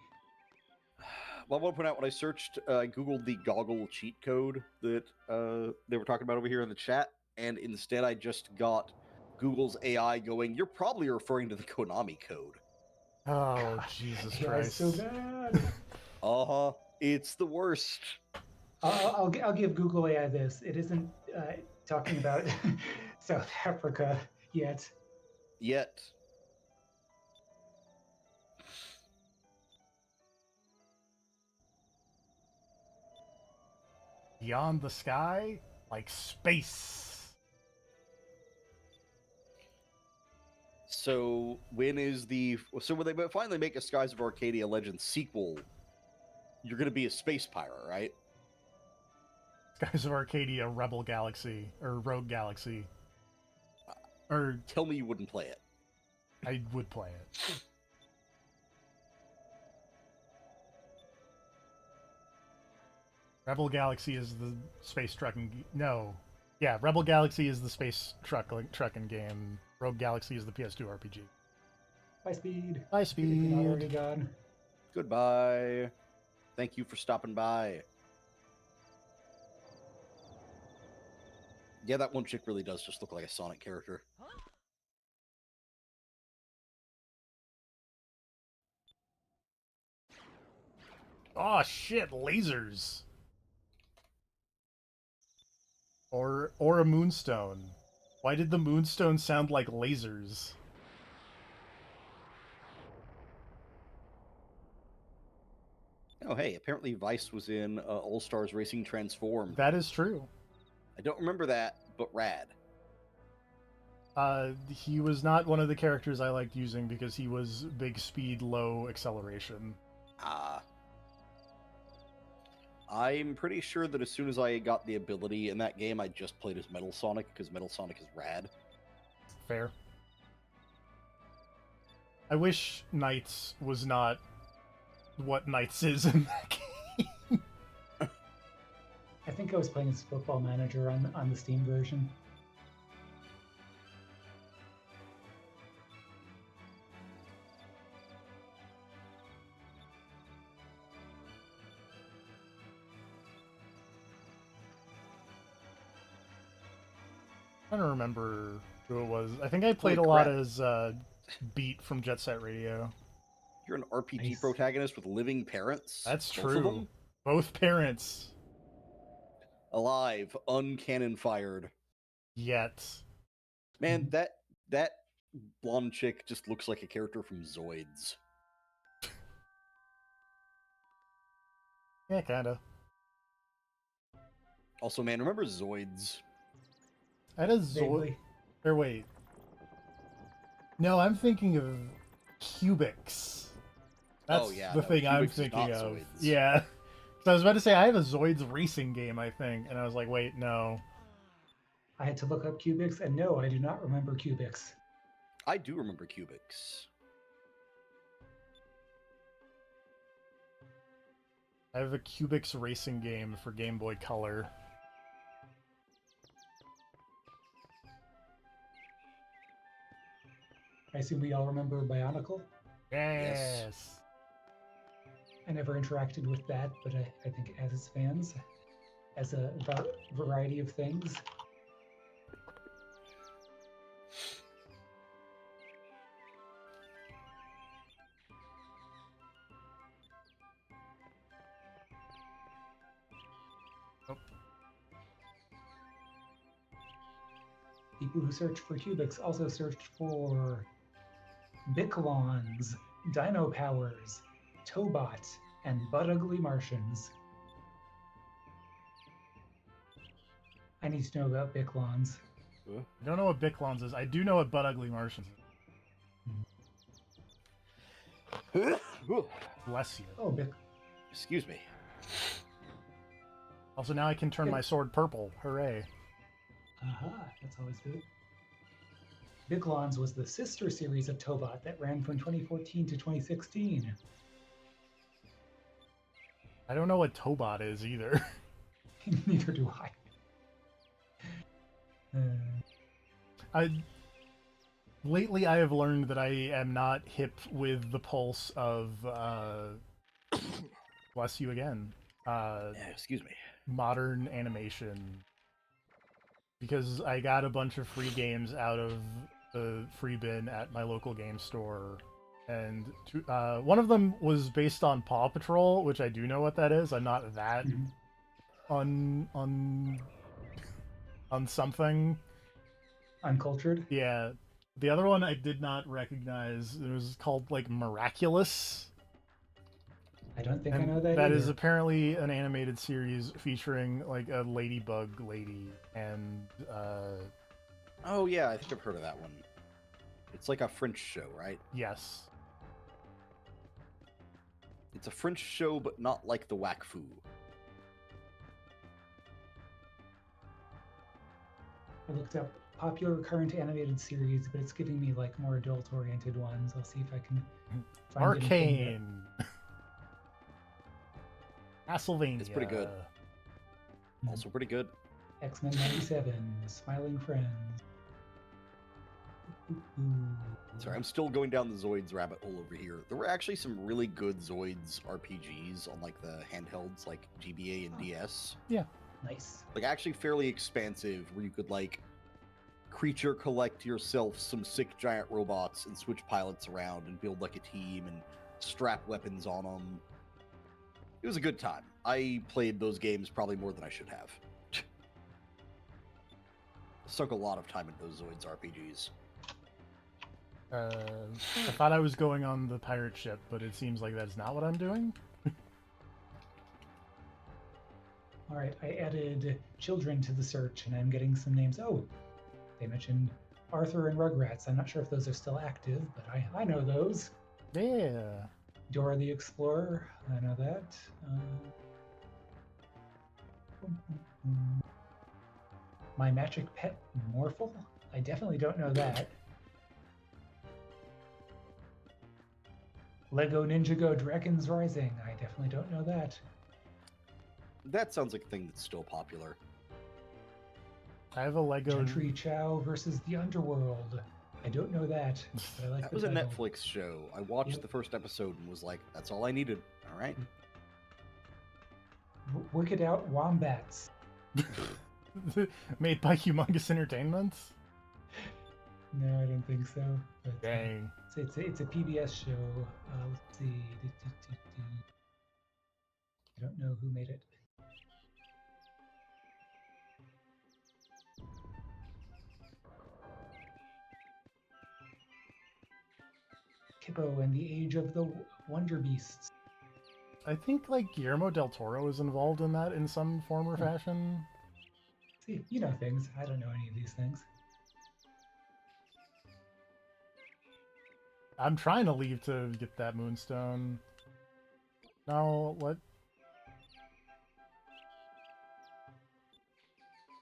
Well, I want to point out when I searched, I googled the goggle cheat code that they were talking about over here in the chat, and instead I just got Google's AI going, "You're probably referring to the Konami code."
Oh, Jesus
Yeah, it's
Christ.
so bad.
It's the worst.
I'll give Google AI this. It isn't talking about South Africa yet.
Yet.
Beyond the sky, like space.
So when they finally make a Skies of Arcadia Legends sequel, you're going to be a space pirate, right?
Skies of Arcadia, Rebel Galaxy, or Rogue Galaxy. Or
Tell me you wouldn't play it.
I would play it. Rebel Galaxy is the space trucking. No. Yeah, Rebel Galaxy is the space trucking game. Rogue Galaxy is the PS2 RPG.
By speed.
High
If you're not already
speed.
gone.
Goodbye. Thank you for stopping by. Yeah, that one chick really does just look like a Sonic character.
Oh shit, lasers. Or a moonstone. Why did the moonstone sound like lasers?
Oh, hey, apparently Vice was in All Stars Racing Transformed.
That is true.
I don't remember that, but rad.
He was not one of the characters I liked using because he was big speed, low acceleration.
I'm pretty sure that as soon as I got the ability in that game, I just played as Metal Sonic because Metal Sonic is rad.
Fair. I wish Knights was not what Knights is in that game.
I think I was playing as Football Manager on the Steam version.
I don't remember who it was. I think I played
Holy
a lot
crap.
as Beat from Jet Set Radio.
You're an RPG
Nice.
protagonist with living parents?
That's
Both of
true.
them?
Both parents.
Alive, uncannon fired.
Yet.
Man, that blonde chick just looks like a character from Zoids.
Yeah, kinda.
Also, man, remember Zoids?
I had a Zoid.
Vaguely.
Or wait. No, I'm thinking of Cubics. That's
Oh, yeah,
the
no,
thing I'm
Cubics is
thinking
not
of.
Zoids.
Yeah. So I was about to say I have a Zoids racing game, I think, and I was like, wait, no.
I had to look up Cubics, and no, I do not remember Cubics.
I do remember Cubics.
I have a Cubics racing game for Game Boy Color.
I assume we all remember Bionicle.
Yes.
I never interacted with that, but I think as its fans, as a variety of things.
Oh.
People who search for Cubics also searched for Biclons, Dino Powers, Tobot, and Butt Ugly Martians. I need to know about Biclons.
I don't know what Biclons is. I do know what Butt Ugly Martians is. Bless you.
Oh,
Excuse me.
Also, now I can turn my sword purple. Hooray.
Aha, that's always good. Biclons was the sister series of Tobot that ran from 2014 to 2016.
I don't know what Tobot is either.
Neither do I.
Lately, I have learned that I am not hip with the pulse of, bless you again,
Excuse me.
modern animation. Because I got a bunch of free games out of the free bin at my local game store. And one of them was based on Paw Patrol, which I do know what that is. I'm not that on something.
Uncultured?
Yeah. The other one I did not recognize. It was called like Miraculous.
I don't think I
And
know that
that
either.
is apparently an animated series featuring like a ladybug lady and
Oh yeah, I think I've heard of that one. It's like a French show, right?
yes.
It's a French show, but not like the Wakfu.
I looked up popular current animated series, but it's giving me like more adult-oriented ones. I'll see if I can find anything that-
Arcane. Castlevania.
It's pretty good. Also pretty good.
X-Men 97, Smiling Friends.
Sorry, I'm still going down the Zoids rabbit hole over here. There were actually some really good Zoids RPGs on like the handhelds, like GBA and DS.
Nice.
Like actually fairly expansive, where you could like creature collect yourself some sick giant robots and switch pilots around and build like a team and strap weapons on them. It was a good time. I played those games probably more than I should have. Sunk a lot of time into those Zoids RPGs.
I thought I was going on the pirate ship, but it seems like that's not what I'm doing.
All right, I added children to the search, and I'm getting some names. Oh, they mentioned Arthur and Rugrats. I'm not sure if those are still active, but I know those.
Yeah.
Dora the Explorer, I know that. My Magic Pet Morphle? I definitely don't know that. Lego Ninjago Dragons Rising. I definitely don't know that.
That sounds like a thing that's still popular.
I have a Lego.
Gentry Chow versus the Underworld. I don't know that, but I like
That
the
was a
title.
Netflix show. I watched
Yep.
the first episode and was like, that's all I needed. All right.
Work It Out Wombats.
Made by Humongous Entertainment?
No, I don't think so. But,
Dang.
It's a PBS show. Let's see. I don't know who made it. Kippo and the Age of the Wonder Beasts.
I think like Guillermo del Toro is involved in that in some form or fashion.
See, you know things. I don't know any of these things.
I'm trying to leave to get that moonstone. No, what?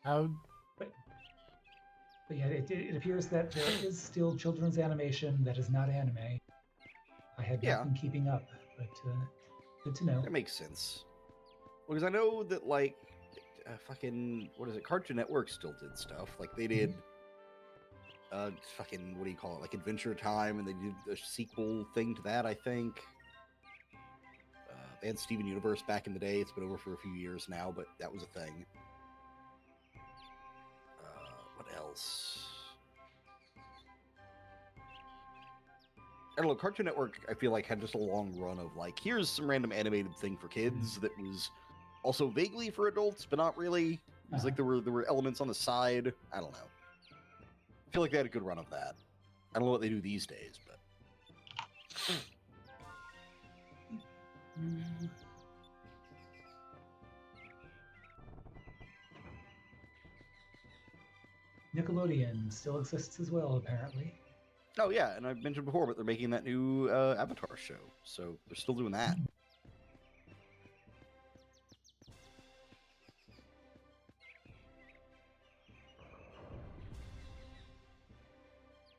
How?
But yeah, it appears that there is still children's animation that is not anime. I had
Yeah.
not been keeping up, but good to know.
That makes sense. Because I know that, like, fucking, what is it? Cartoon Network still did stuff. Like, they did, fucking, what do you call it? Like, Adventure Time, and they did a sequel thing to that, I think. They had Steven Universe back in the day. It's been over for a few years now, but that was a thing. What else? I don't know. Cartoon Network, I feel like, had just a long run of like, here's some random animated thing for kids that was also vaguely for adults, but not really. It was like there were elements on the side. I don't know. I feel like they had a good run of that. I don't know what they do these days, but
Nickelodeon still exists as well, apparently.
oh yeah, and I've mentioned before, but they're making that new Avatar show, so they're still doing that.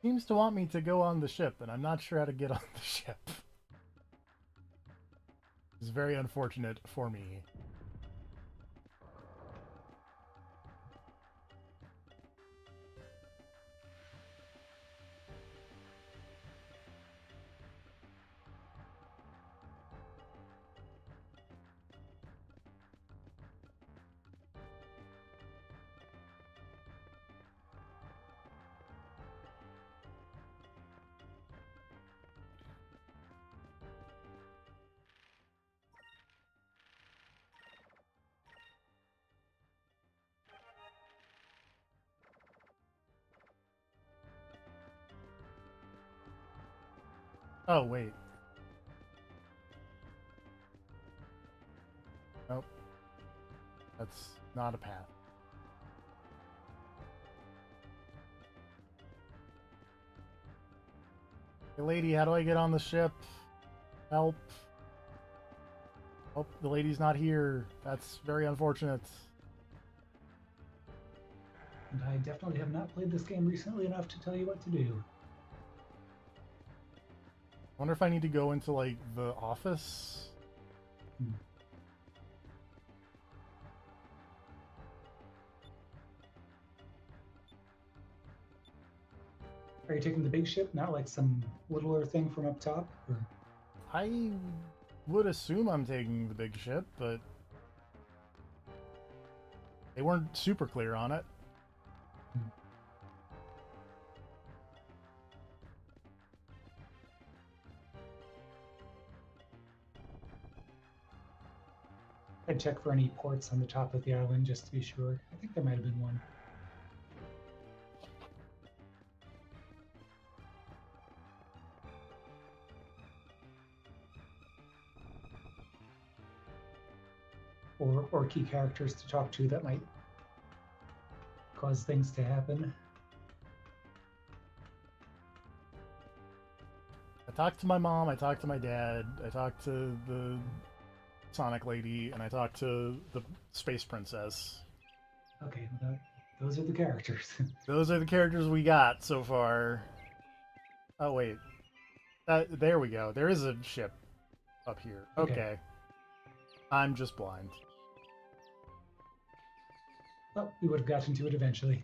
Seems to want me to go on the ship, and I'm not sure how to get on the ship. It's very unfortunate for me. Oh, wait. Nope. That's not a path. Hey, lady, how do I get on the ship? Help. Oh, the lady's not here. That's very unfortunate.
And I definitely have not played this game recently enough to tell you what to do.
I wonder if I need to go into, like, the office?
Are you taking the big ship, not like some littler thing from up top? Or...
I would assume I'm taking the big ship, but they weren't super clear on it.
I'd check for any ports on the top of the island just to be sure. I think there might have been one. Or key characters to talk to that might cause things to happen.
I talked to my mom, I talked to my dad, I talked to the Sonic lady, and I talked to the Space Princess.
Okay, well, those are the characters.
Those are the characters we got so far. Oh, wait. There we go. There is a ship up here. Okay. I'm just blind.
Well, we would have gotten to it eventually.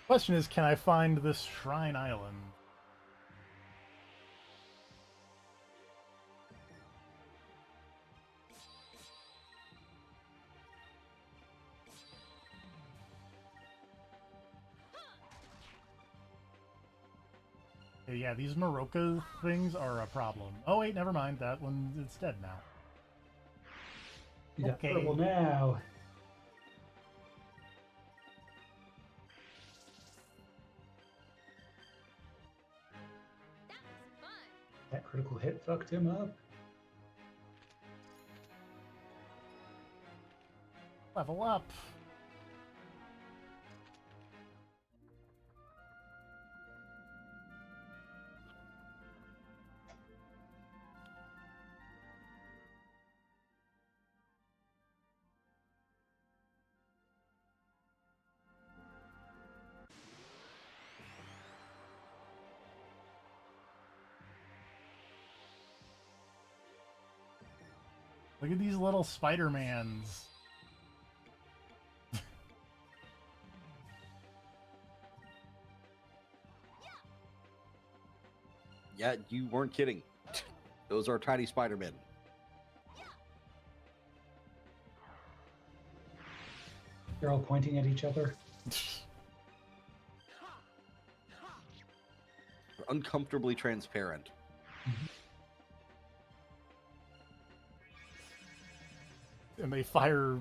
Question is, can I find this Shrine Island? Yeah, these Maroka things are a problem. Oh wait, never mind. That one, it's dead now.
You got
Okay.
purple now. That critical hit fucked him up.
Level up. Look at these little Spider-Mans.
Yeah, you weren't kidding. Those are tiny Spider-Men.
They're all pointing at each other.
They're uncomfortably transparent.
And they fire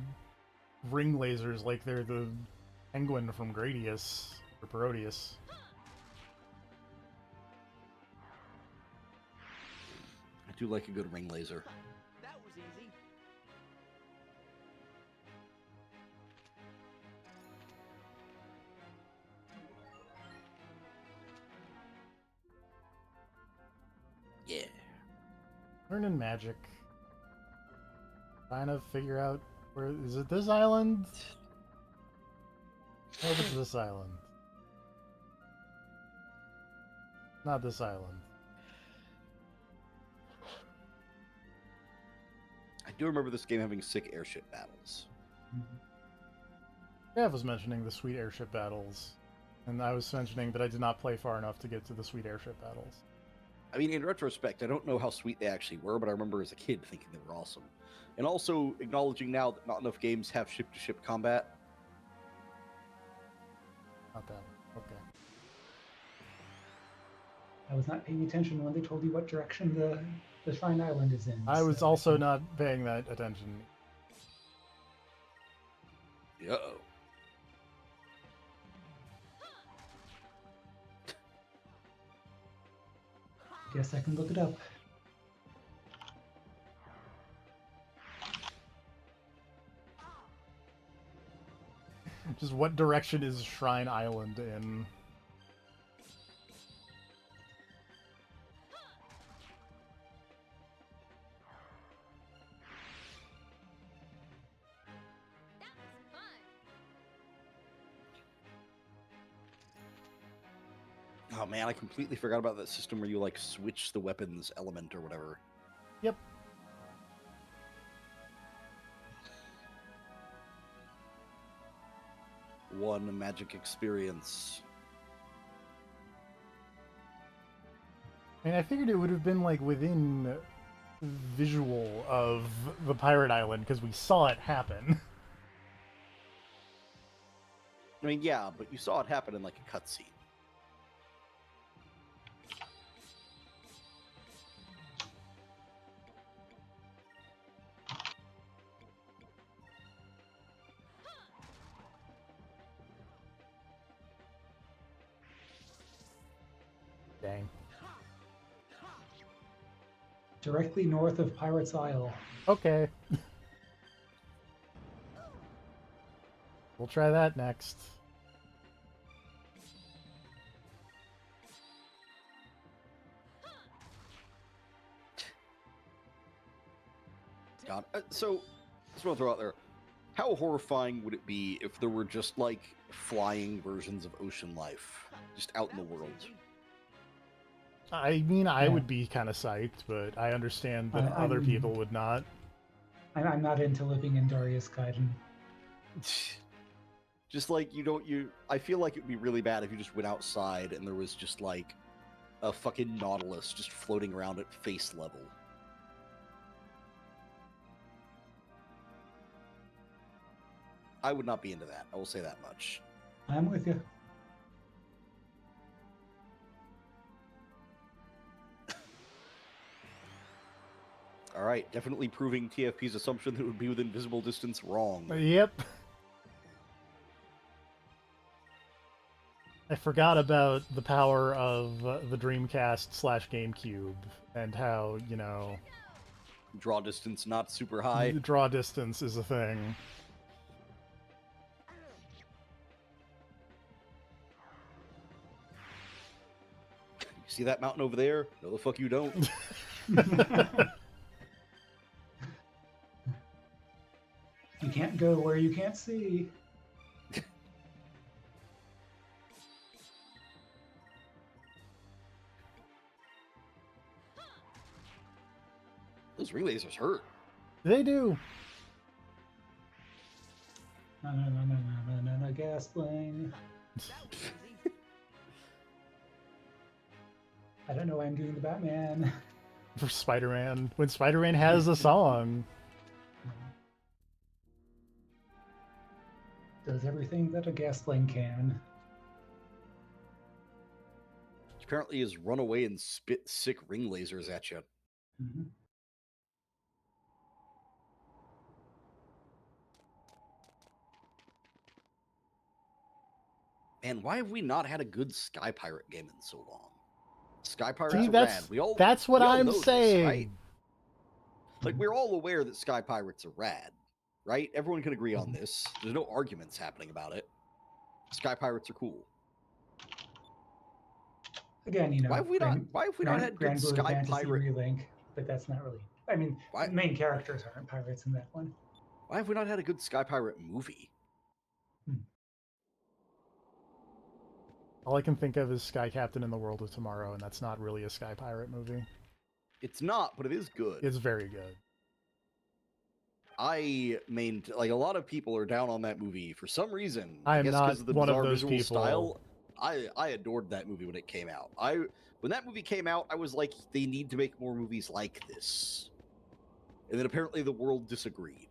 ring lasers like they're the penguin from Gradius or Parodius.
I do like a good ring laser.
That was easy.
Yeah.
Learning magic. Trying to figure out where is it this island? I hope it's this island. Not this island.
I do remember this game having sick airship battles.
Gav was mentioning the sweet airship battles, and I was mentioning that I did not play far enough to get to the sweet airship battles.
I mean, in retrospect, I don't know how sweet they actually were, but I remember as a kid thinking they were awesome. And also acknowledging now that not enough games have ship-to-ship combat.
Not that one. Okay.
I was not paying attention when they told you what direction the Shrine Island is in.
I was
so
also not paying that attention.
Uh-oh.
Guess I can look it up.
Just what direction is Shrine Island in?
Oh man, I completely forgot about that system where you like switch the weapons element or whatever.
Yep.
One magic experience.
I mean, I figured it would have been like within visual of the Pirate Island because we saw it happen.
I mean, yeah, but you saw it happen in like a cutscene.
Dang.
Directly north of Pirate's Isle.
Okay. We'll try that next.
God. So, just want to throw out there, how horrifying would it be if there were just like flying versions of ocean life just out in the world?
I mean, I
Yeah.
would be kind of psyched, but I understand that other
I'm-
people would not.
I'm not into living in Darius Gaiden.
Just like I feel like it would be really bad if you just went outside and there was just like a fucking Nautilus just floating around at face level. I would not be into that. I will say that much.
I'm with you.
All right, definitely proving TFP's assumption that it would be within visible distance wrong.
Yep. I forgot about the power of the Dreamcast / GameCube and how, you know,
Draw distance not super high.
draw distance is a thing.
You see that mountain over there? No, the fuck you don't.
You can't go where you can't see.
Those ring lasers hurt.
They do.
No, Gasling. I don't know why I'm doing the Batman.
For Spider-Man. When Spider-Man has a song.
Does everything that a Gasling can.
Apparently is run away and spit sick ring lasers at you.
Mhm.
Man, why have we not had a good Sky Pirate game in so long? Sky Pirates
See,
are
that's
rad. We all
that's what
we all
I'm
know this,
saying.
right? Like we're all aware that Sky Pirates are rad, right? Everyone can agree on this. There's no arguments happening about it. Sky Pirates are cool.
Again, you know,
Why have we not had good
Grand Blue
Sky
Fantasy
Pirate?
Relink, but that's not really. I mean,
Why-
the main characters aren't pirates in that one.
Why have we not had a good Sky Pirate movie?
All I can think of is Sky Captain in the World of Tomorrow, and that's not really a Sky Pirate movie.
It's not, but it is good.
It's very good.
Like a lot of people are down on that movie for some reason.
I am
guess
not
'cause of the
one of
bizarre
those
visual
people.
style. I adored that movie when it came out. When that movie came out, I was like, they need to make more movies like this. And then apparently the world disagreed.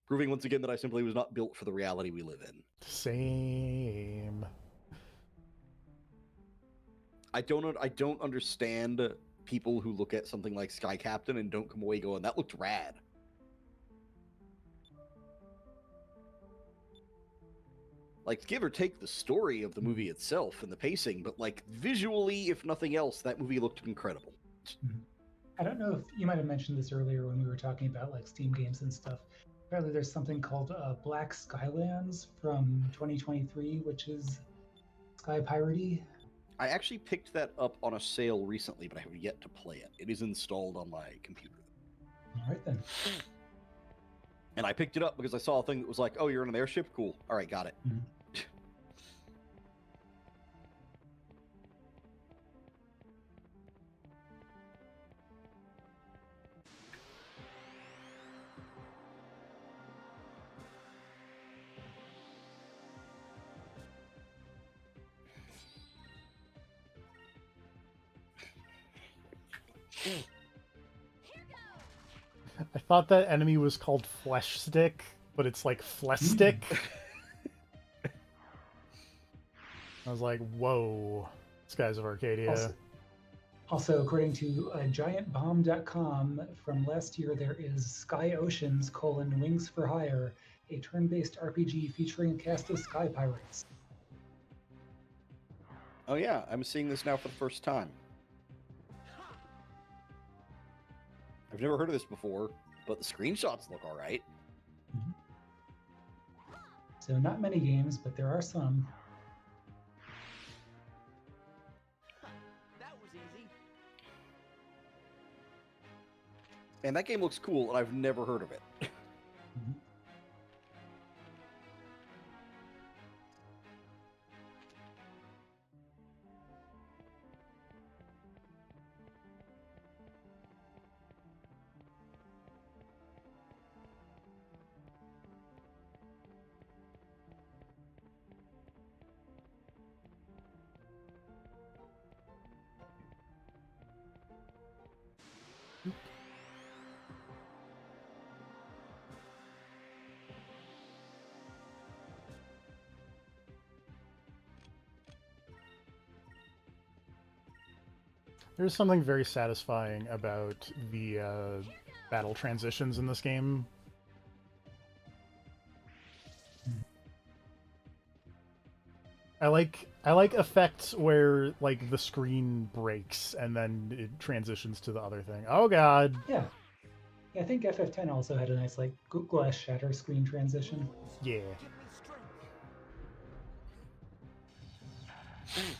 Proving once again that I simply was not built for the reality we live in.
Same.
I don't understand people who look at something like Sky Captain and don't come away going, that looked rad. Like, give or take the story of the movie itself and the pacing, but like visually, if nothing else, that movie looked incredible.
I don't know if you might have mentioned this earlier when we were talking about like Steam games and stuff, Apparently, there's something called Black Skylands from 2023, which is Sky Piratey.
I actually picked that up on a sale recently, but I have yet to play it. It is installed on my computer.
All right then.
And I picked it up because I saw a thing that was like, oh, you're in an airship? Cool. All right, got it.
Mhm.
I thought that enemy was called Flesh Stick, but it's like Flesh Stick. I was like, whoa. Skies of Arcadia.
Also, according to giantbomb.com, from last year, there is Sky Oceans: Wings for Hire, a turn-based RPG featuring a cast of Sky Pirates.
Oh, yeah, I'm seeing this now for the first time. I've never heard of this before, but the screenshots look all right.
So not many games, but there are some.
That was easy.
And that game looks cool, and I've never heard of it.
Mhm.
There's something very satisfying about the battle transitions in this game. I like effects where like the screen breaks and then it transitions to the other thing. Oh god.
Yeah. Yeah, I think FF10 also had a nice like glass shatter screen transition.
Yeah.
Give me strength.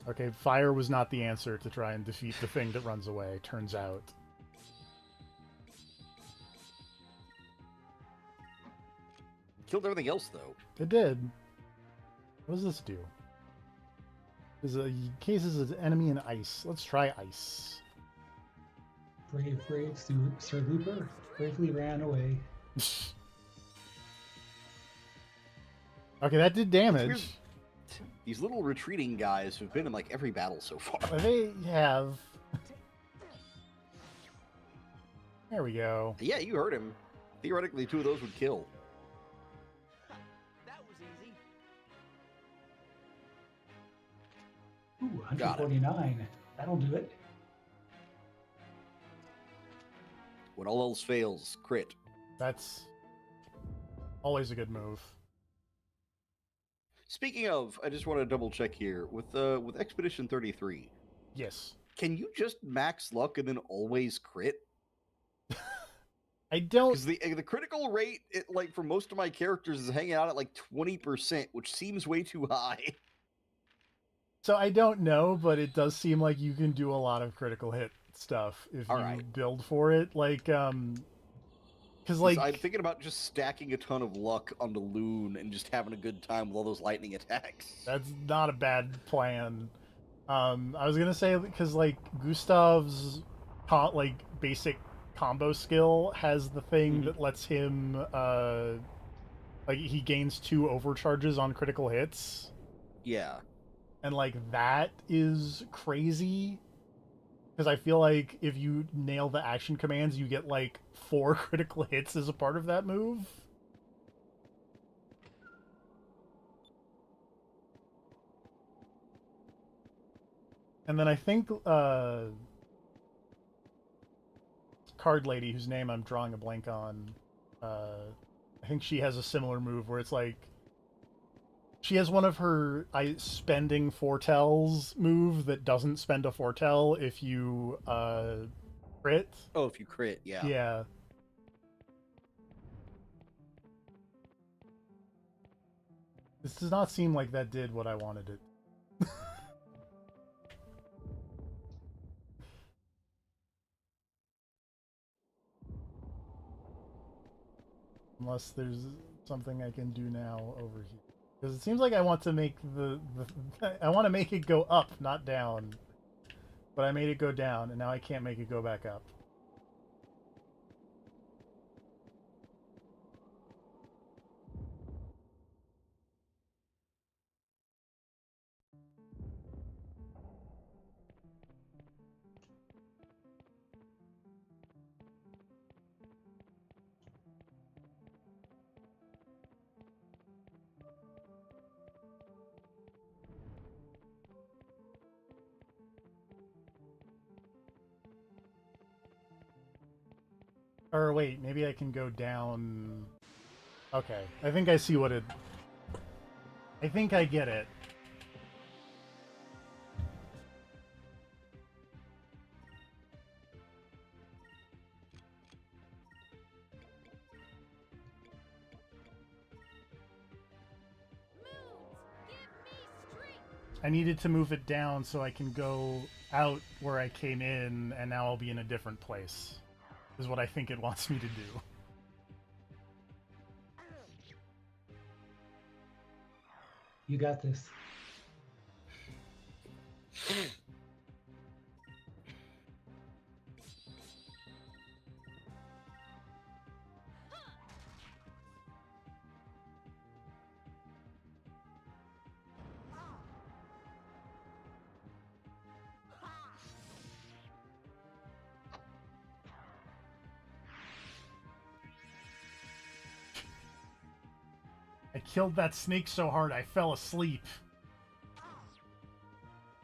Okay, fire was not the answer to try and defeat the thing that runs away, turns out.
Killed everything else, though.
It did. What does this do? There's a cases an enemy in ice. Let's try ice.
Brave Sir Looper bravely ran away.
Okay, that did damage.
These little retreating guys have been in like every battle so far.
They have. There we go.
Yeah, you heard him. Theoretically, 2 of those would kill.
That was easy.
Ooh,
Got it.
149. That'll do it.
When all else fails, crit.
That's always a good move.
Speaking of, I just want to double check here with Expedition 33.
Yes.
Can you just max luck and then always crit?
I don't.
Because the critical rate, like for most of my characters, is hanging out at like 20%, which seems way too high.
So I don't know, but it does seem like you can do a lot of critical hit stuff if you
Alright.
build for it. Like, because like
I'm thinking about just stacking a ton of luck onto Loon and just having a good time with all those lightning attacks.
that's not a bad plan. I was gonna say because like Gustav's like basic combo skill has the thing that lets him like he gains 2 overcharges on critical hits.
Yeah.
And like that is crazy because I feel like if you nail the action commands, you get like 4 critical hits as a part of that move. And then I think Card Lady, whose name I'm drawing a blank on, I think she has a similar move where it's like she has one of her spending foretells move that doesn't spend a foretell if you crit.
Oh, if you crit, yeah.
Yeah. This does not seem like that did what I wanted it. Unless there's something I can do now over here. Because it seems like I want to make I want to make it go up, not down. But I made it go down, and now I can't make it go back up. Or wait, maybe I can go down... Okay, I think I see what it... I think I get it. I needed to move it down so I can go out where I came in, and now I'll be in a different place. Is what I think it wants me to do.
You got this.
I killed that snake so hard I fell asleep.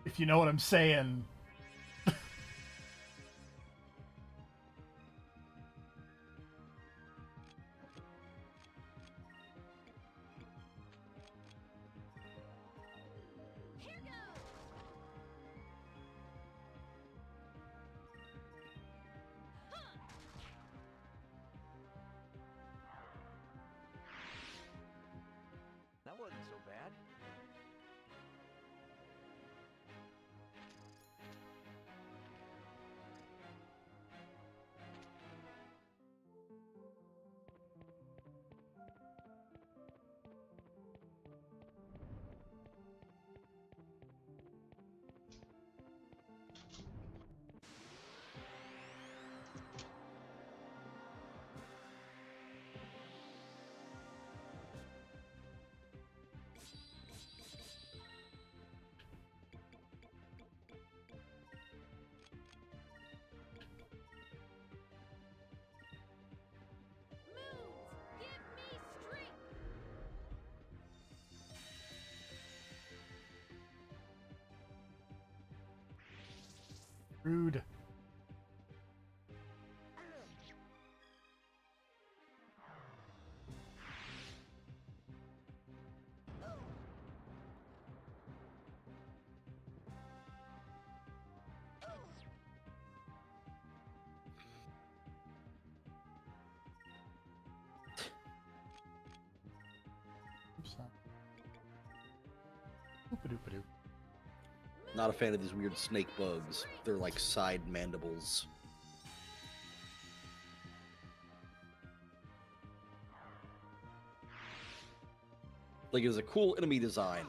If you know what I'm saying.
That wasn't so bad.
Rude. Oops. Oop-a-doop-a-doop.
Not a fan of these weird snake bugs. They're like side mandibles. Like, it was a cool enemy design.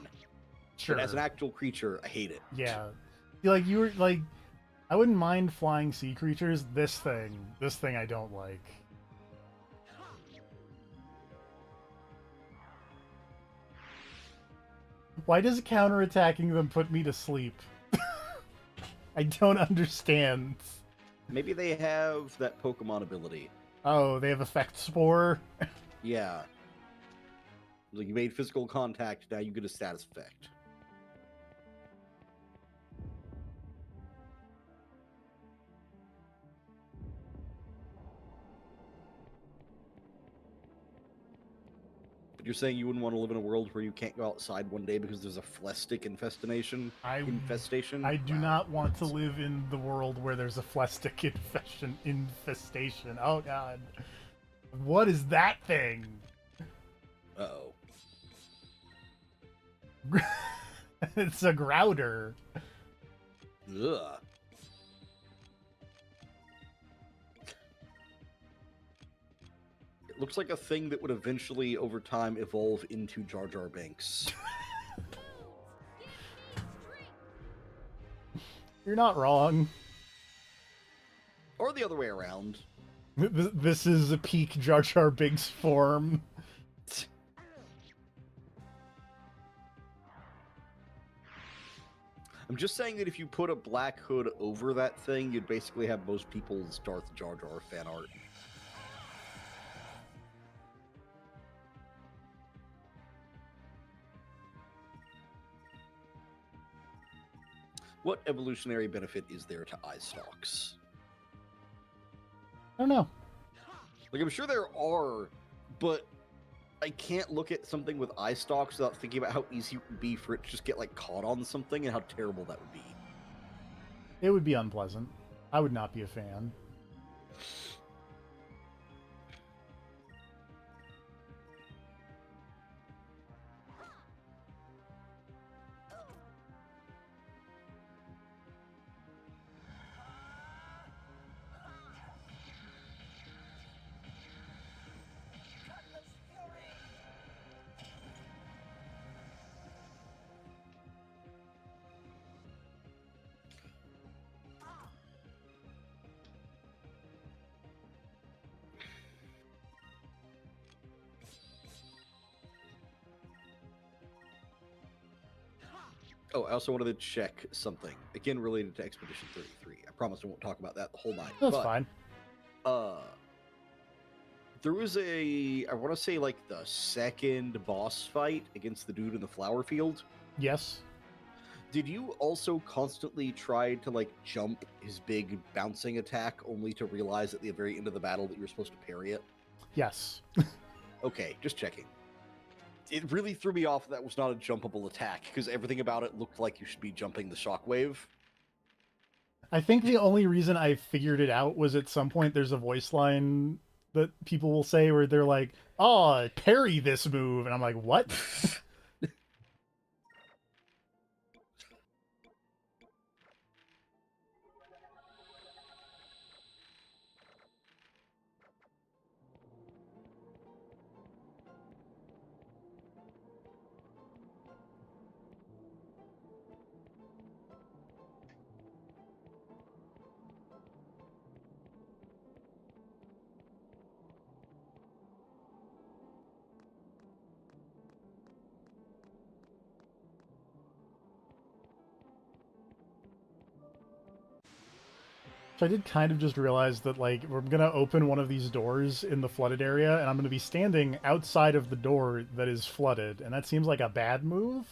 Sure.
But as an actual creature, I hate it.
Yeah. Like, you were, like... I wouldn't mind flying sea creatures. This thing I don't like. Why does counterattacking them put me to sleep? I don't understand.
Maybe they have that Pokemon ability.
Oh, they have Effect Spore?
Yeah. Like, you made physical contact, now you get a status effect. But you're saying you wouldn't want to live in a world where you can't go outside one day because there's a Flestic infestation?
I do
Wow.
not want to live in the world where there's a Flestic infestation. Oh god. What is that thing?
Uh-oh.
It's a grouter.
Ugh. It looks like a thing that would eventually, over time, evolve into Jar Jar Binks.
You're not wrong.
Or the other way around.
This is a peak Jar Jar Binks form.
I'm just saying that if you put a black hood over that thing, you'd basically have most people's Darth Jar Jar fan art. What evolutionary benefit is there to eye stalks?
I don't know.
Like, I'm sure there are, but I can't look at something with eye stalks without thinking about how easy it would be for it to just get, like, caught on something and how terrible that would be.
It would be unpleasant. I would not be a fan.
Oh, I also wanted to check something, again related to Expedition 33. I promise I won't talk about that the whole night.
That's
but,
fine.
There was I want to say, like, the second boss fight against the dude in the flower field.
Yes.
Did you also constantly try to, like, jump his big bouncing attack, only to realize at the very end of the battle that you were supposed to parry it?
Yes.
Okay, just checking. It really threw me off that was not a jumpable attack, because everything about it looked like you should be jumping the shockwave.
I think the only reason I figured it out was at some point there's a voice line that people will say where they're like, "Oh, parry this move," and I'm like, "What?" So I did kind of just realize that, like, we're gonna open one of these doors in the flooded area, and I'm gonna be standing outside of the door that is flooded, and that seems like a bad move.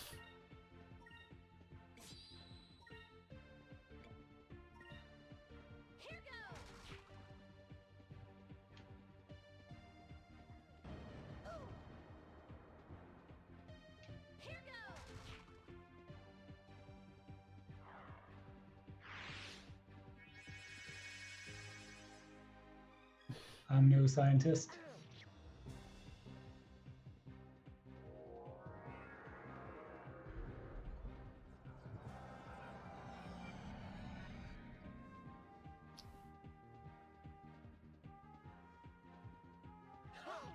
I'm no scientist.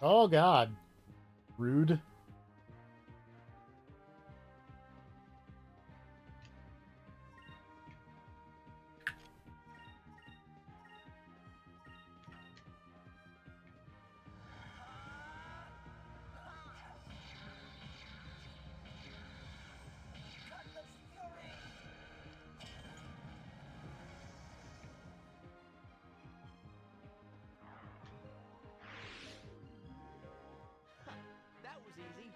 Oh god. Rude.
That was easy.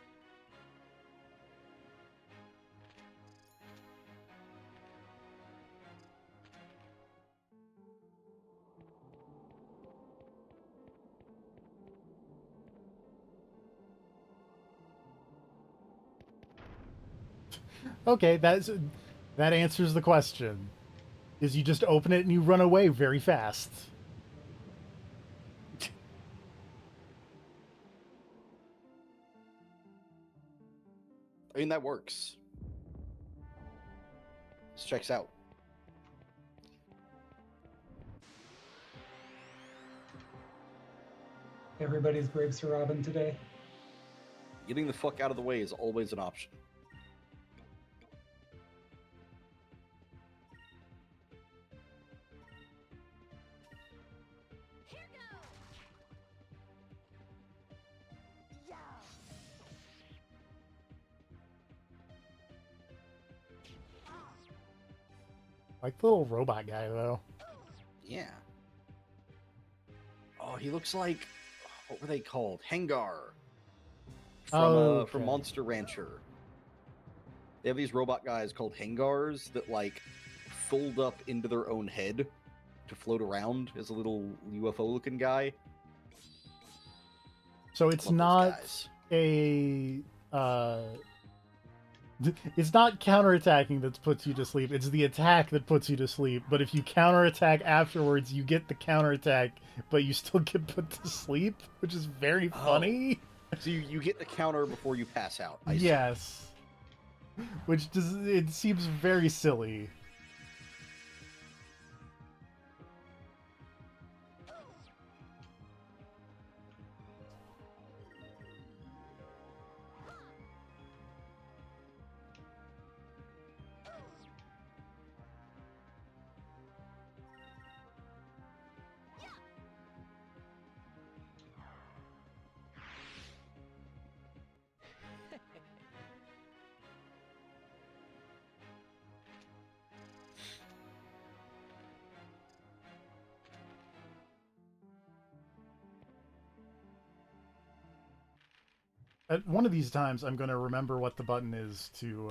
Okay, that answers the question. Is you just open it and you run away very fast.
I mean, that works. This checks out.
Everybody's brave Sir Robin today.
Getting the fuck out of the way is always an option.
Here goes. Yeah.
Like the little robot guy, though.
Yeah. Oh, he looks like, what were they called? Hengar from
Okay.
Monster Rancher. They have these robot guys called Hengars that like fold up into their own head to float around as a little UFO looking guy.
So it's
Love those
not
guys.
a it's not counterattacking that puts you to sleep. It's the attack that puts you to sleep. But if you counterattack afterwards, you get the counterattack, but you still get put to sleep, which is very funny.
So you get the counter before you pass out. I see.
Yes. Which does it seems very silly. At one of these times, I'm going to remember what the button is to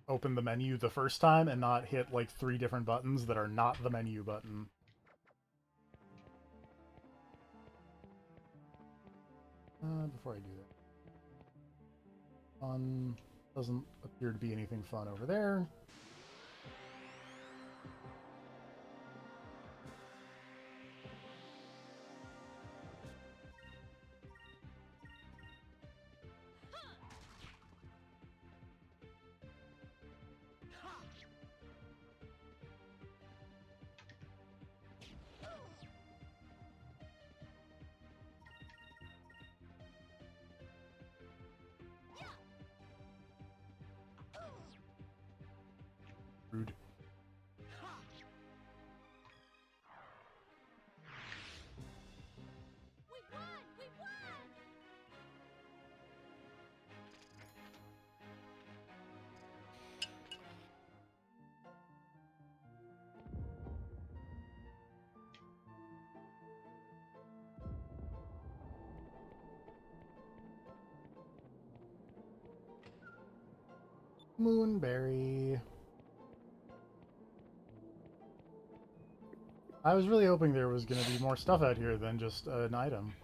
open the menu the first time and not hit like 3 different buttons that are not the menu button. Before I do that. Doesn't appear to be anything fun over there. Rude.
We won! We won!
Moonberry. I was really hoping there was going to be more stuff out here than just an item.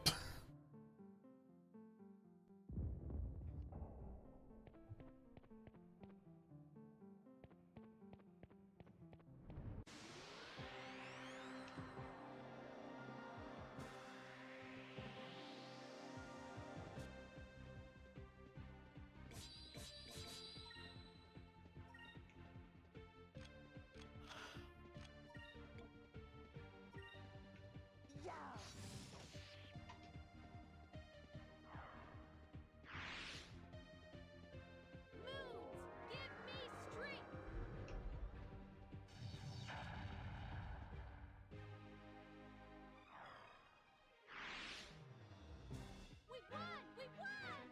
Yeah! Moons, give me strength! We won! We won!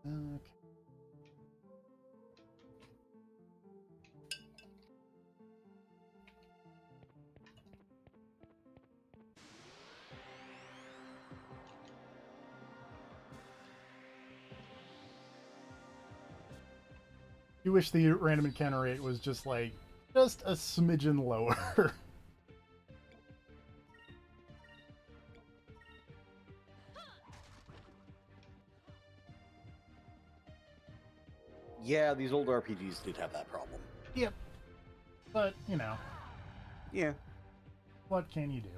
Okay. You wish the random encounter rate was just like just a smidgen lower.
Yeah, these old RPGs did have that problem.
Yep. But, you know,
Yeah.
what can you do?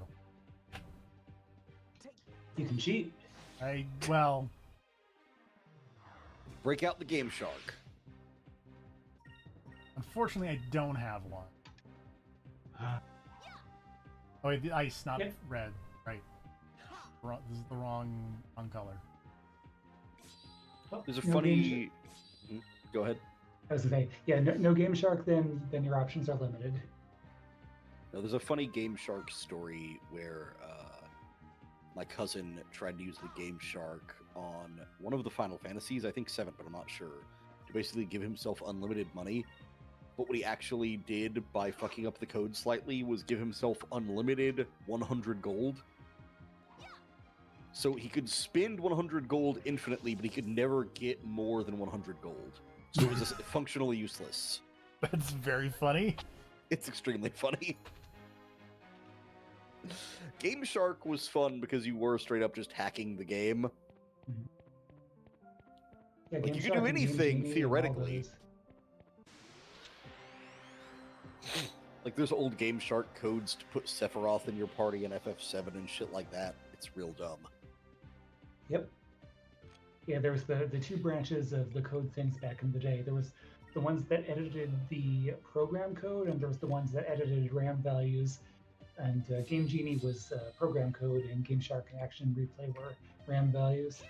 You can cheat.
Well,
Break out the Game Shark.
unfortunately, I don't have one.
Uh,
Oh, wait, the ice, not
Yep.
red. Right. This is the wrong color.
oh,
There's a
no Game
funny. Go ahead.
I was gonna say, yeah, no Game Shark. Then your options are limited.
No, there's a funny Game Shark story where my cousin tried to use the Game Shark on one of the Final Fantasies, I think 7, but I'm not sure, to basically give himself unlimited money. But what he actually did by fucking up the code slightly was give himself unlimited 100 gold. So he could spend 100 gold infinitely, but he could never get more than 100 gold. So it was functionally useless.
That's very funny.
It's extremely funny. Game Shark was fun because you were straight up just hacking the game.
Yeah,
Like,
Game
you could
Shark
do
and Game
anything,
Genie and all
theoretically.
those.
Like, there's old Game Shark codes to put Sephiroth in your party in FF7 and shit like that. It's real dumb.
Yep. Yeah, there was the two branches of the code things back in the day. There was the ones that edited the program code, and there was the ones that edited RAM values. And Game Genie was program code, and Game Shark and Action Replay were RAM values.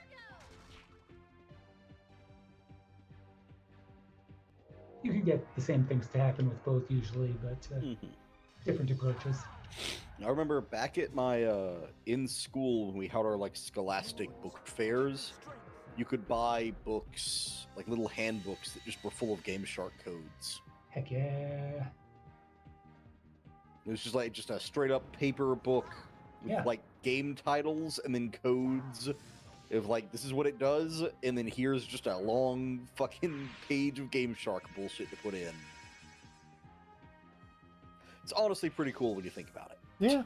You could get the same things to happen with both usually, but different approaches.
I remember back at my in school when we had our like scholastic book fairs, you could buy books, like little handbooks that just were full of Game Shark codes.
Heck yeah.
It was just like a straight up paper book with
Yeah.
like game titles and then codes of like this is what it does, and then here's just a long fucking page of Game Shark bullshit to put in. It's honestly pretty cool when you think about it.
Yeah.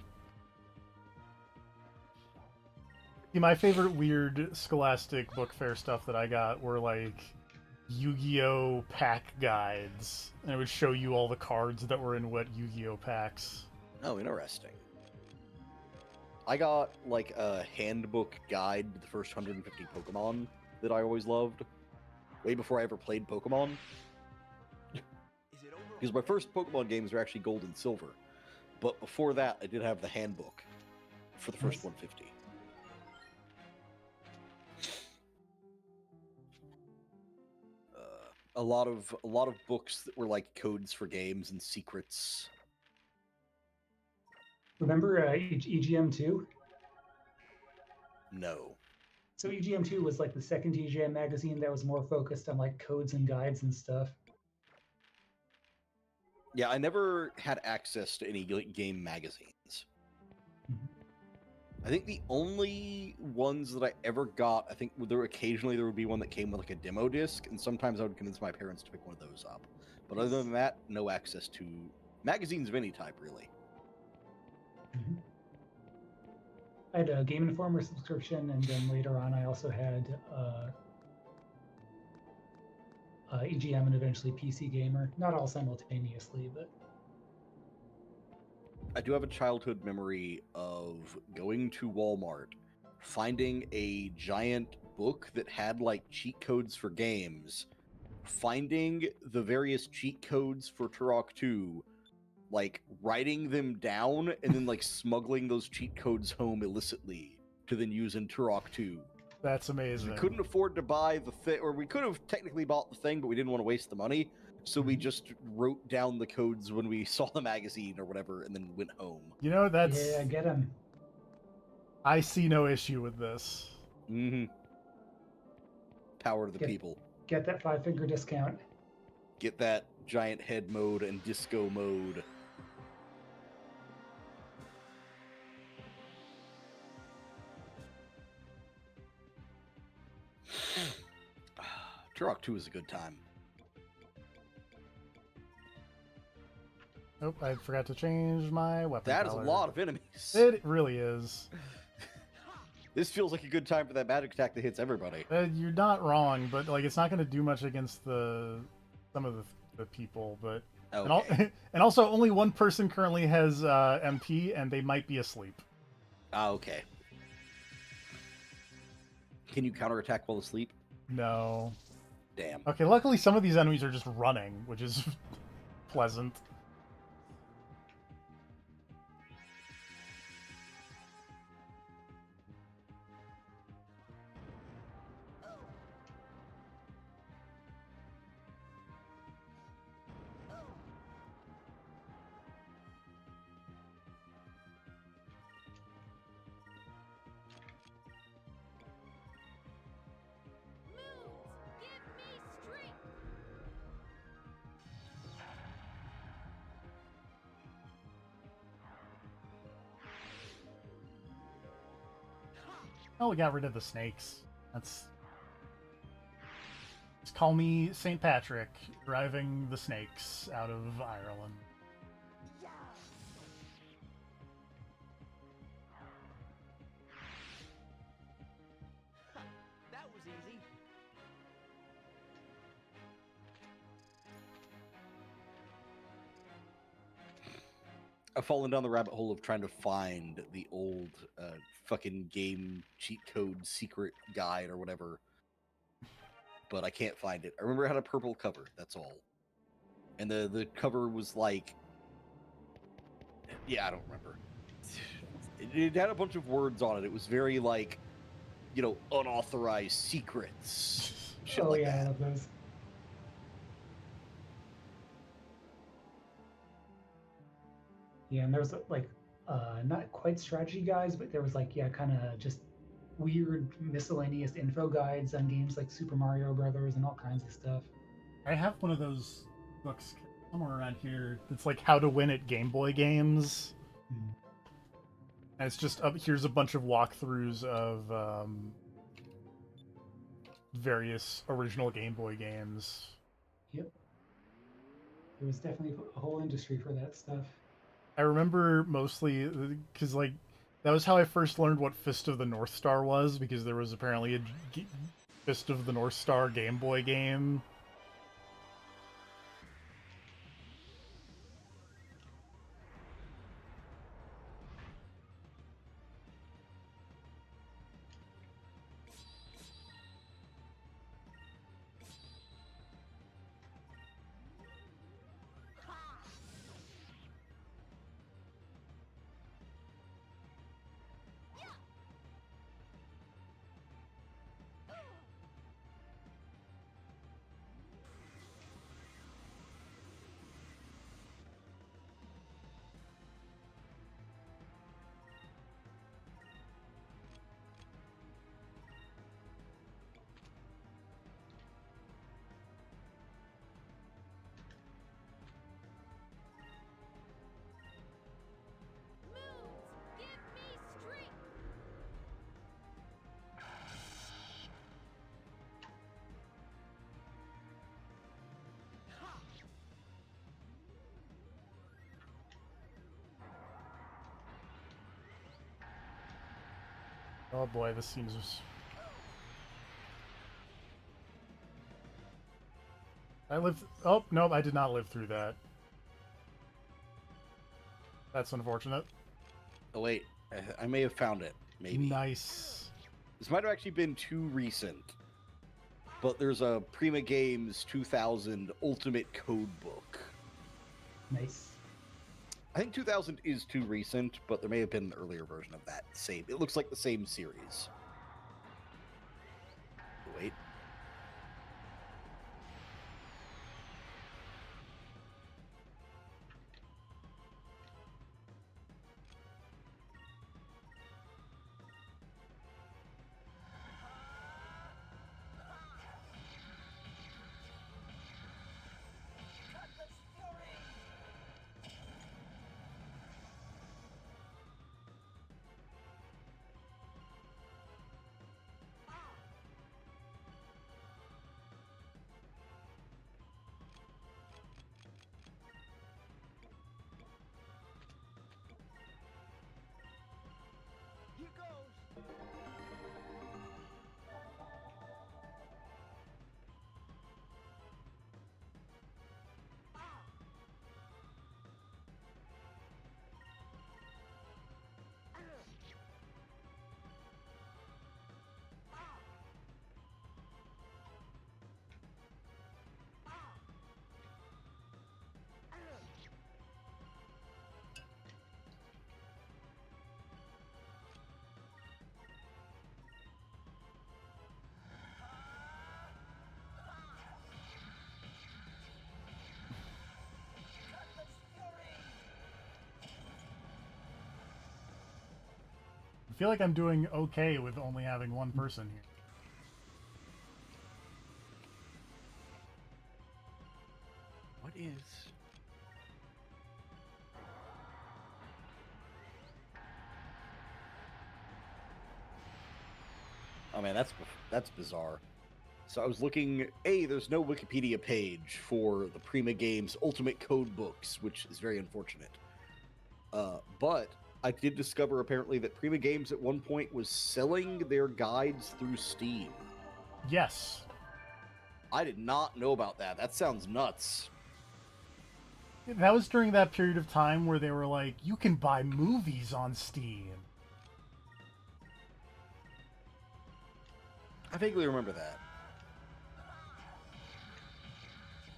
See, my favorite weird Scholastic book fair stuff that I got were like Yu-Gi-Oh pack guides, and it would show you all the cards that were in what Yu-Gi-Oh packs.
Oh, interesting. I got like a handbook guide to the first 150 Pokemon that I always loved, way before I ever played Pokemon. Because my first Pokemon games were actually Gold and Silver, but before that, I did have the handbook for the first
Nice.
150. A lot of books that were like codes for games and secrets.
Remember EGM2?
No.
So EGM2 was like the second EGM magazine that was more focused on like codes and guides and stuff.
Yeah, I never had access to any game magazines.
Mhm.
I think the only ones that I ever got, I think there would be one that came with like a demo disc, and sometimes I would convince my parents to pick one of those up. But other than that, no access to magazines of any type, really.
Mhm. I had a Game Informer subscription, and then later on, I also had EGM and eventually PC Gamer. Not all simultaneously, but
I do have a childhood memory of going to Walmart, finding a giant book that had like cheat codes for games, finding the various cheat codes for Turok 2, like writing them down, and then like smuggling those cheat codes home illicitly to then use in Turok 2.
That's amazing.
We couldn't afford to buy the thing, or we could have technically bought the thing, but we didn't want to waste the money. So we just wrote down the codes when we saw the magazine or whatever, and then went home.
You know, that's...
yeah, get him.
I see no issue with this.
Mm-hmm. Power to the
Get-
people.
Get that 5-finger discount.
Get that giant head mode and disco mode. Turok 2 is a good time.
Nope, I forgot to change my weapon
That is a
color.
lot of enemies.
It really is.
This feels like a good time for that magic attack that hits everybody.
You're not wrong, but like it's not going to do much against some of the people. But
Okay.
And also only one person currently has MP, and they might be asleep.
Okay. Can you counterattack while asleep?
No.
Damn.
Okay, luckily some of these enemies are just running, which is pleasant.
Moons, give me strength.
Oh, we got rid of the snakes. That's... Just call me St. Patrick, driving the snakes out of Ireland.
That was easy.
I've fallen down the rabbit hole of trying to find the old fucking game cheat code secret guide or whatever, but I can't find it. I remember it had a purple cover. That's all, and the cover was like, yeah, I don't remember. It had a bunch of words on it. It was very like, unauthorized secrets, shit
Oh
like
yeah, I
that.
love those. Yeah, and there was like not quite strategy guides, but there was like kind of just weird miscellaneous info guides on games like Super Mario Brothers and all kinds of stuff.
I have one of those books somewhere around here. It's like How to Win at Game Boy Games.
Mm.
And it's just here's a bunch of walkthroughs of various original Game Boy games.
Yep, there was definitely a whole industry for that stuff.
I remember mostly because like that was how I first learned what Fist of the North Star was, because there was apparently a Fist of the North Star Game Boy game.
Moons, give me strength.
Oh boy, this seems. I lived. Oh no, I did not live through that. That's unfortunate.
Oh wait, I may have found it. Maybe
Nice.
this might have actually been too recent, but there's a Prima Games 2000 Ultimate Code Book.
Nice.
I think 2000 is too recent, but there may have been an earlier version of that same. It looks like the same series. Wait.
feel like I'm doing okay with only having one person here.
What is? Oh man, that's bizarre. So I was looking. Hey, there's no Wikipedia page for the Prima Games Ultimate Code books, which is very unfortunate. But I did discover apparently that Prima Games at one point was selling their guides through Steam.
Yes.
I did not know about that. That sounds nuts.
That was during that period of time where they were like, you can buy movies on Steam.
I vaguely remember that.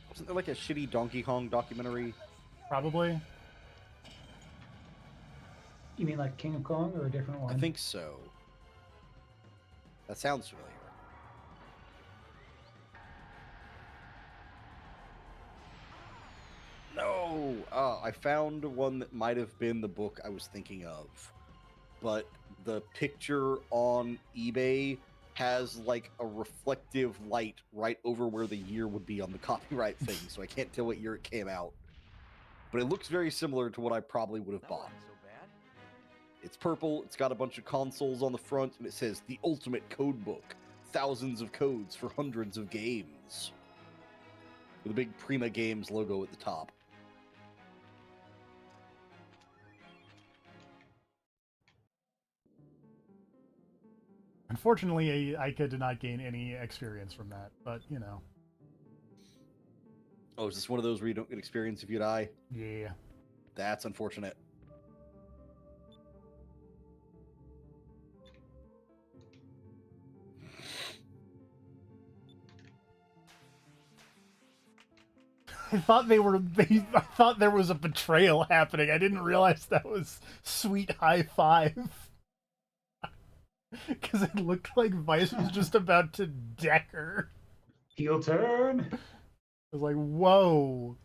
Wasn't there like a shitty Donkey Kong documentary?
Probably.
You mean like King of Kong or a different one?
I think so. That sounds familiar. No! I found one that might have been the book I was thinking of. But the picture on eBay has like a reflective light right over where the year would be on the copyright thing, so I can't tell what year it came out. But it looks very similar to what I probably would have bought. It's purple, it's got a bunch of consoles on the front, and it says The Ultimate Code Book. Thousands of codes for hundreds of games. With a big Prima Games logo at the top.
Unfortunately, I did not gain any experience from that, but, you know.
Oh, is this one of those where you don't get experience if you die?
Yeah.
That's unfortunate.
I thought I thought there was a betrayal happening. I didn't realize that was Sweet High Five. Because it looked like Vice was just about to deck her.
Heel turn.
I was like, whoa.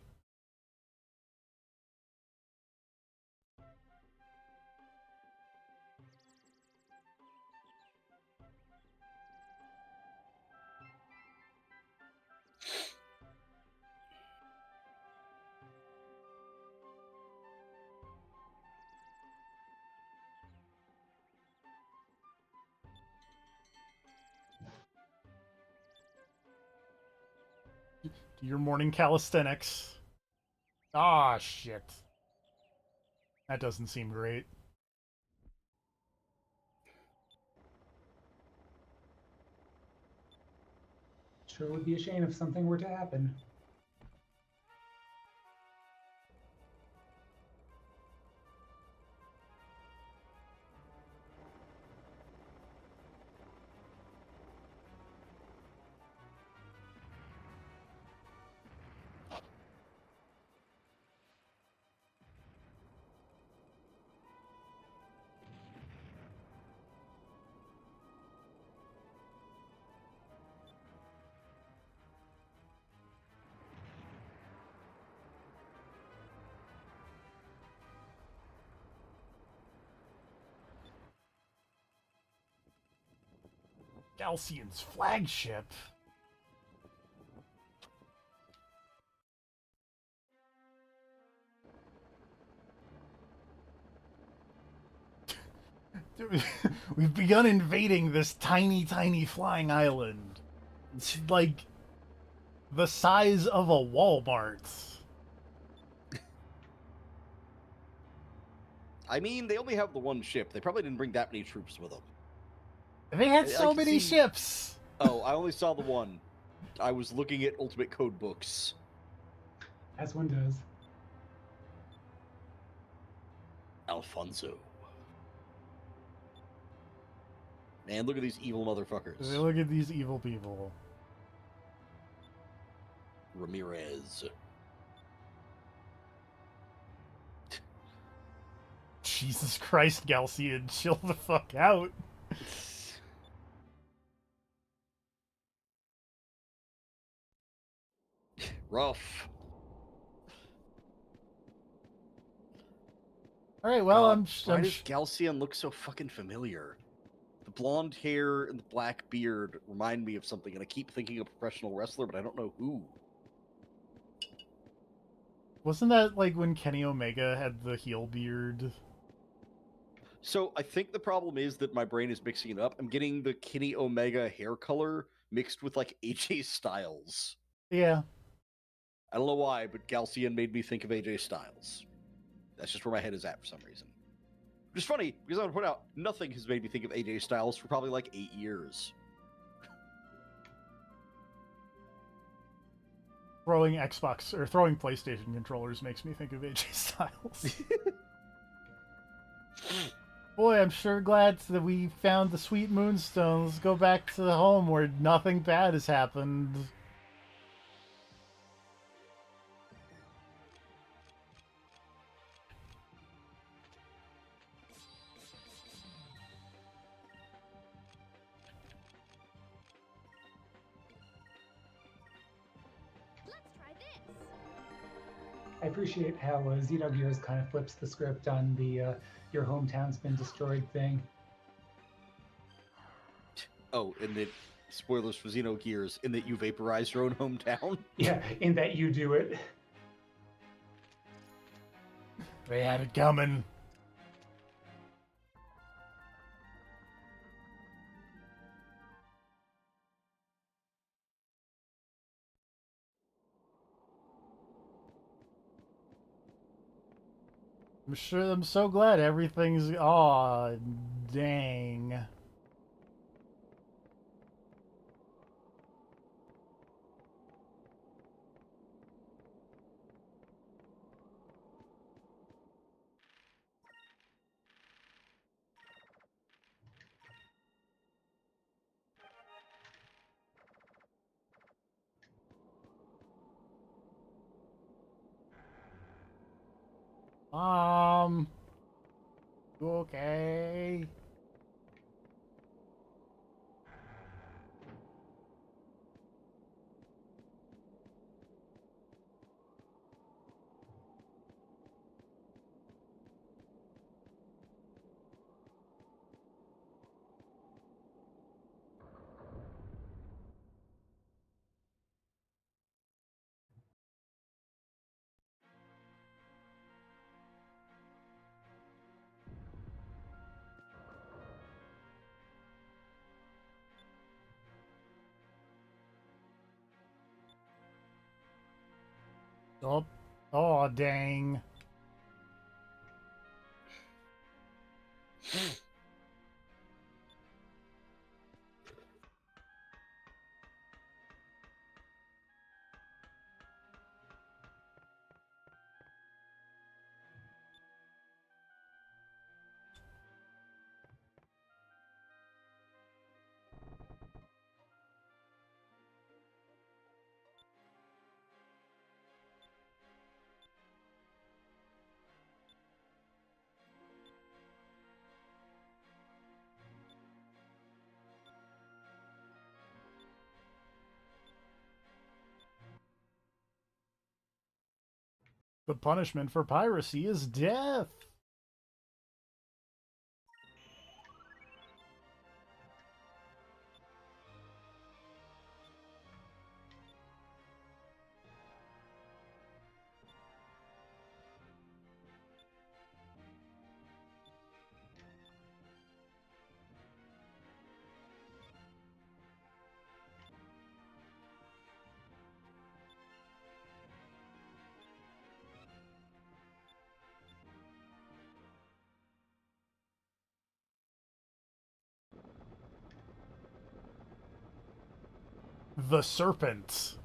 Do your morning calisthenics. Ah, shit. That doesn't seem great.
Sure would be a shame if something were to happen.
Galcian's flagship. We've begun invading this tiny, tiny flying island. It's like the size of a Walmart.
I mean, they only have the one ship. They probably didn't bring that many troops with them.
They had
I
so
can
many
see-
ships.
Oh, I only saw the one. I was looking at Ultimate Code books.
As one does.
Alfonso. Man, look at these evil motherfuckers.
Look at these evil people.
Ramirez.
Jesus Christ, Galcian, chill the fuck out.
Rough.
All right, well,
God, why does Galcian look so fucking familiar? The blonde hair and the black beard remind me of something, and I keep thinking of a professional wrestler, but I don't know who.
wasn't that like when Kenny Omega had the heel beard?
So I think the problem is that my brain is mixing it up. I'm getting the Kenny Omega hair color mixed with like AJ Styles.
Yeah.
I don't know why, but Galcian made me think of AJ Styles. That's just where my head is at for some reason. Which is funny, because I want to point out, nothing has made me think of AJ Styles for probably like 8 years.
Throwing Xbox or throwing PlayStation controllers makes me think of AJ Styles. Boy, I'm sure glad that we found the sweet moonstone. Let's go back to the home where nothing bad has happened.
Let's try this.
I appreciate how Xenogears kind of flips the script on the your hometown's been destroyed thing.
Oh, and that, spoilers for Xenogears, in that you vaporized your own hometown?
Yeah, in that you do it.
They had it coming. I'm so glad everything's. Aw, dang. Okay. Oh, oh, dang. The punishment for piracy is death. The serpent.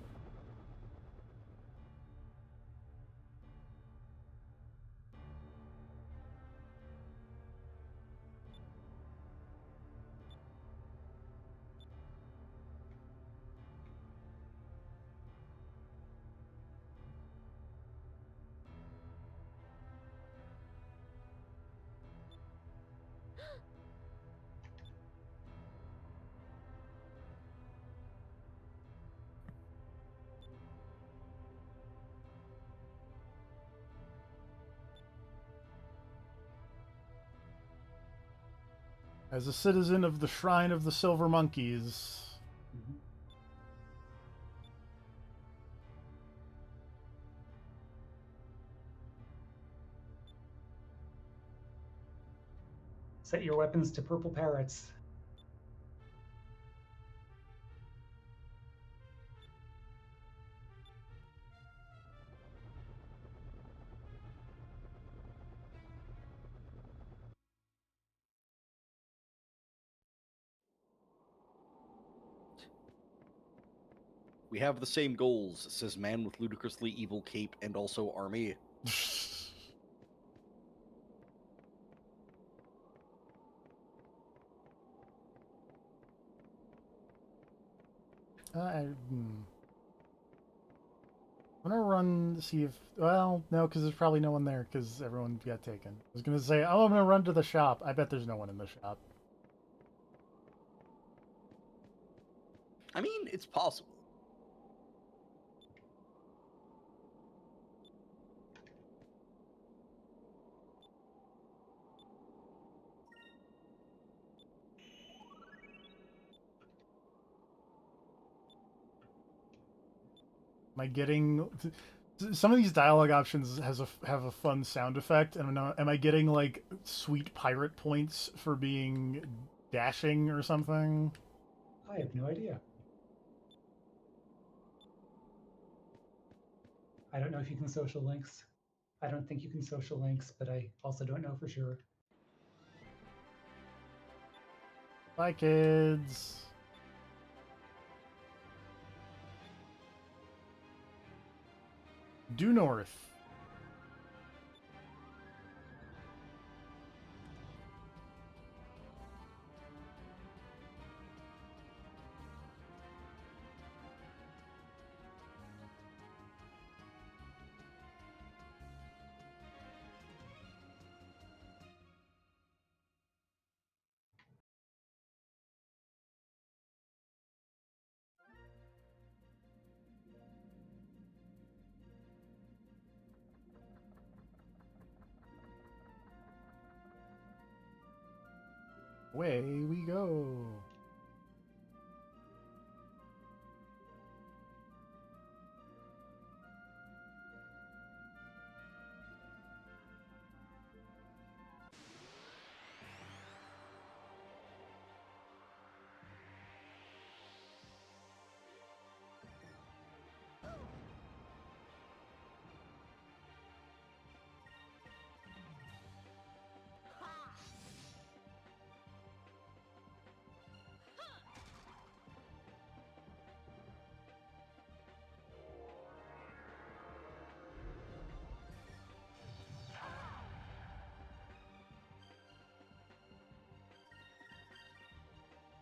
As a citizen of the Shrine of the Silver Monkeys.
Mhm. Set your weapons to purple parrots.
We have the same goals, says man with ludicrously evil cape and also army.
I'm gonna run to see if. Well, no, because there's probably no one there because everyone got taken. I was gonna say, oh, I'm gonna run to the shop. I bet there's no one in the shop.
I mean, it's possible.
Am I getting some of these dialogue options have a fun sound effect, and am I getting like sweet pirate points for being dashing or something?
I have no idea. I don't know if you can social links. I don't think you can social links, but I also don't know for sure.
Bye, kids. Due north. Away we go.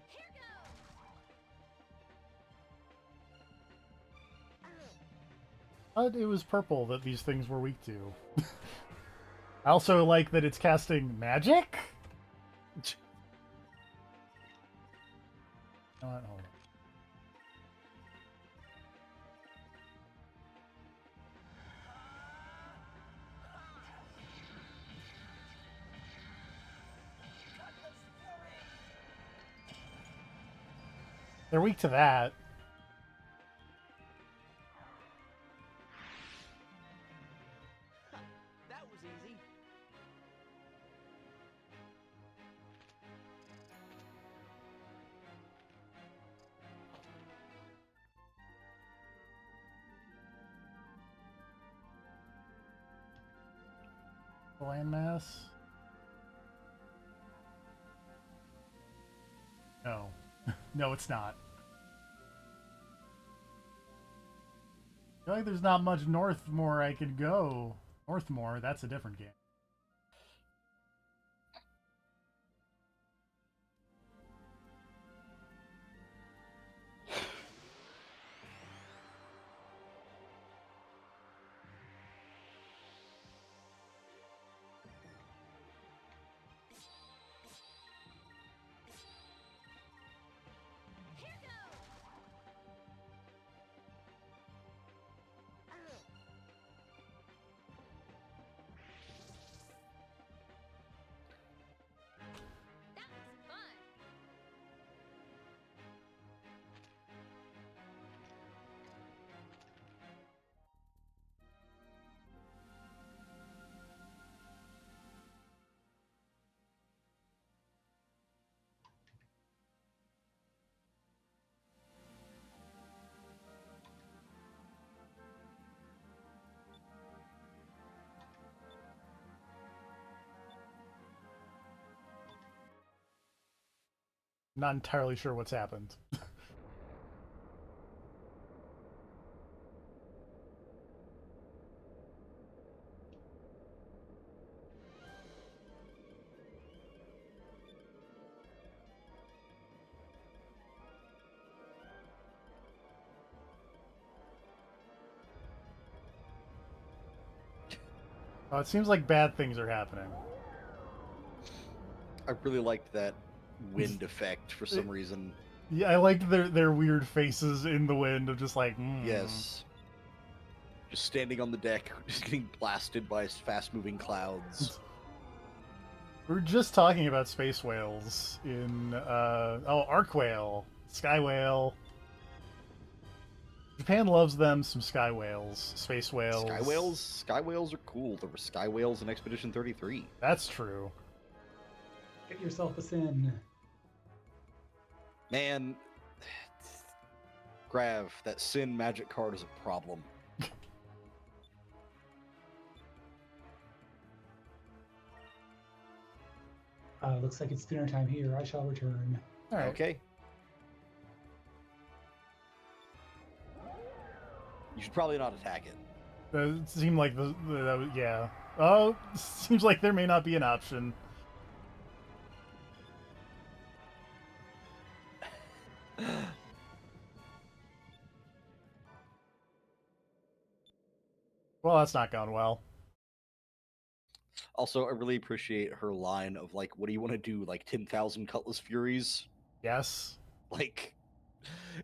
Here
But it was purple that these things were weak to. I also like that it's casting magic. Hold on. They're weak to that.
That was easy.
Landmass. No. No, it's not. I feel like there's not much Northmore I could go. Northmore, that's a different game. not entirely sure what's happened. It seems like bad things are happening.
I really liked that wind effect for some reason.
Yeah, I liked their weird faces in the wind of just like,
Yes. Just standing on the deck, just getting blasted by fast-moving clouds.
We were just talking about space whales in arc whale, sky whale. Japan loves them some sky whales, space whales.
Sky whales are cool. There were sky whales in Expedition 33.
That's true.
Get yourself a sin.
Man, Grav, that Sin magic card is a problem.
Looks like it's dinner time here. I shall return.
All right.
Okay. You should probably not attack it.
It seemed like yeah. Oh, seems like there may not be an option. Well, that's not gone well.
Also, I really appreciate her line of like, "What do you want to do? Like 10,000 Cutlass Furies?"
Yes.
Like,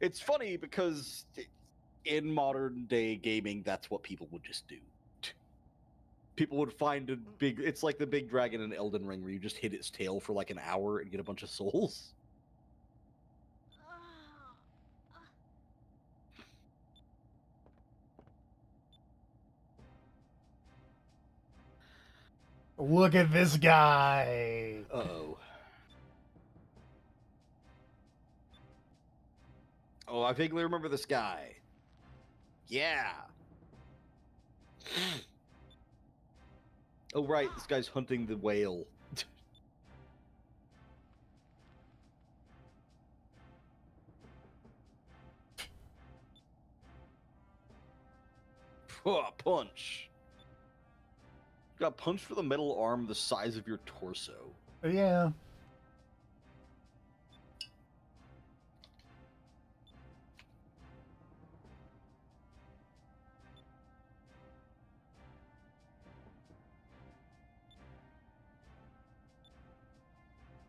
it's funny because in modern day gaming, that's what people would just do. People would find a big. It's like the big dragon in Elden Ring, where you just hit its tail for like an hour and get a bunch of souls.
Look at this guy.
Uh-oh. Oh, I vaguely remember this guy. Yeah. Oh, right. This guy's hunting the whale. Punch. Got punched with a metal arm the size of your torso.
Yeah.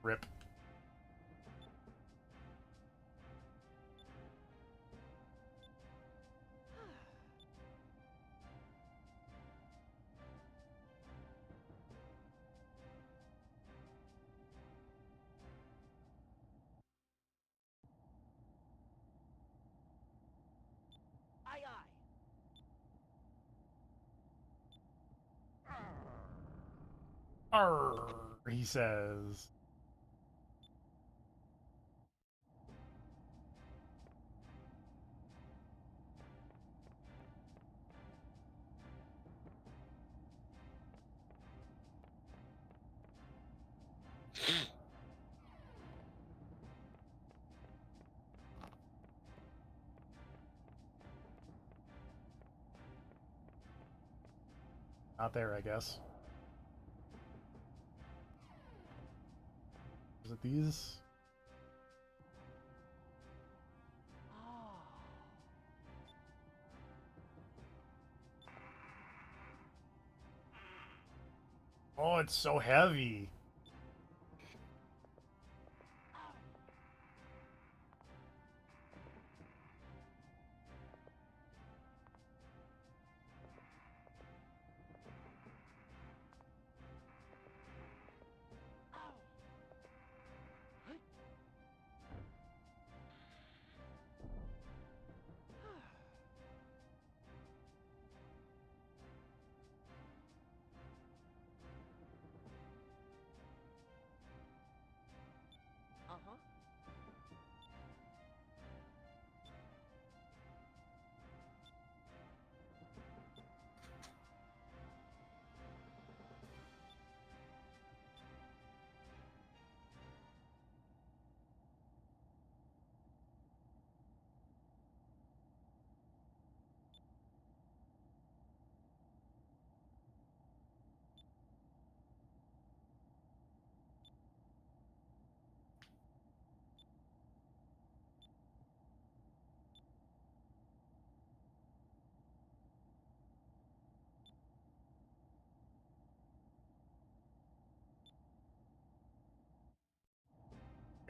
Rip.
Aye, aye.
Arr, he says. Not there, I guess. Is it these? Oh, it's so heavy.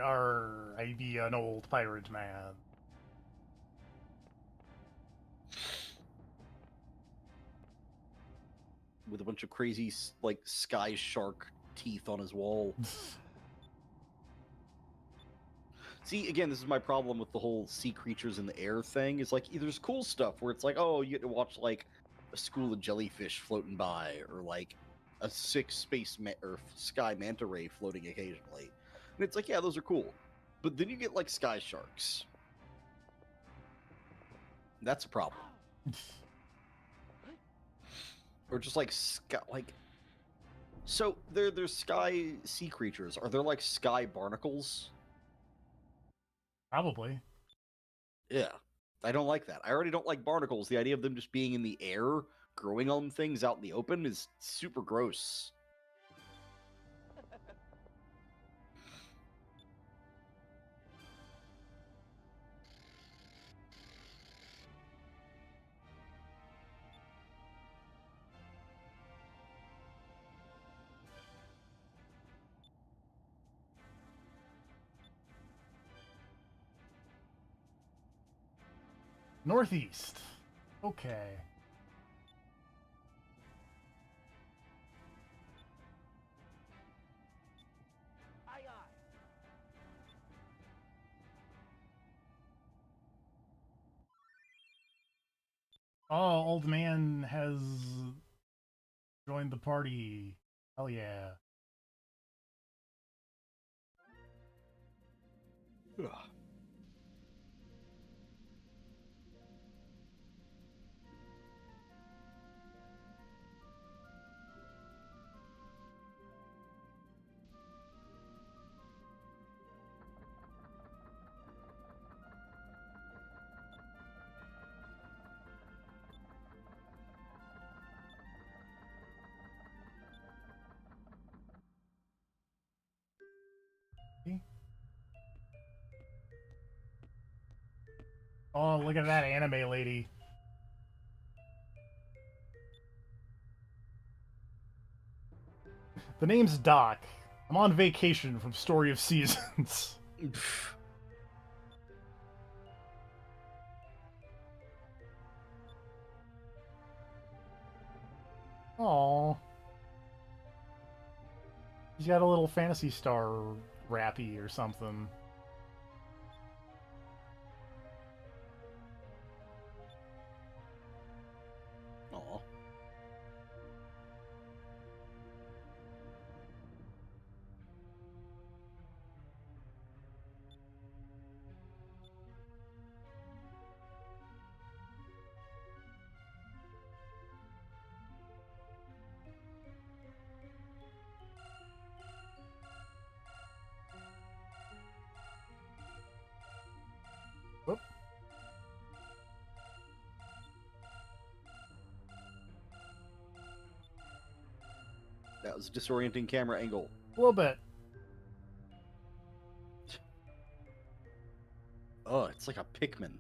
Arr, I be an old pirate man.
With a bunch of crazy, like, sky shark teeth on his wall. See, again, this is my problem with the whole sea creatures in the air thing. Is like, there's cool stuff where it's like, oh, you get to watch, like, a school of jellyfish floating by, or, like, a sick or sky manta ray floating occasionally. And it's like, yeah, those are cool. But then you get, like, sky sharks. That's a problem. Or just, like, So, there's sky sea creatures. Are there, like, sky barnacles?
Probably.
Yeah. I don't like that. I already don't like barnacles. The idea of them just being in the air, growing on things out in the open, is super gross.
Northeast. Okay.
Aye, aye.
Oh, old man has joined the party. Hell yeah.
Ugh.
Oh, look at that anime lady. The name's Doc. I'm on vacation from Story of Seasons. Aww. He's got a little Fantasy Star rappy or something.
Aw.
Whoop.
That was a disorienting camera angle.
A little bit.
Oh, it's like a Pikmin.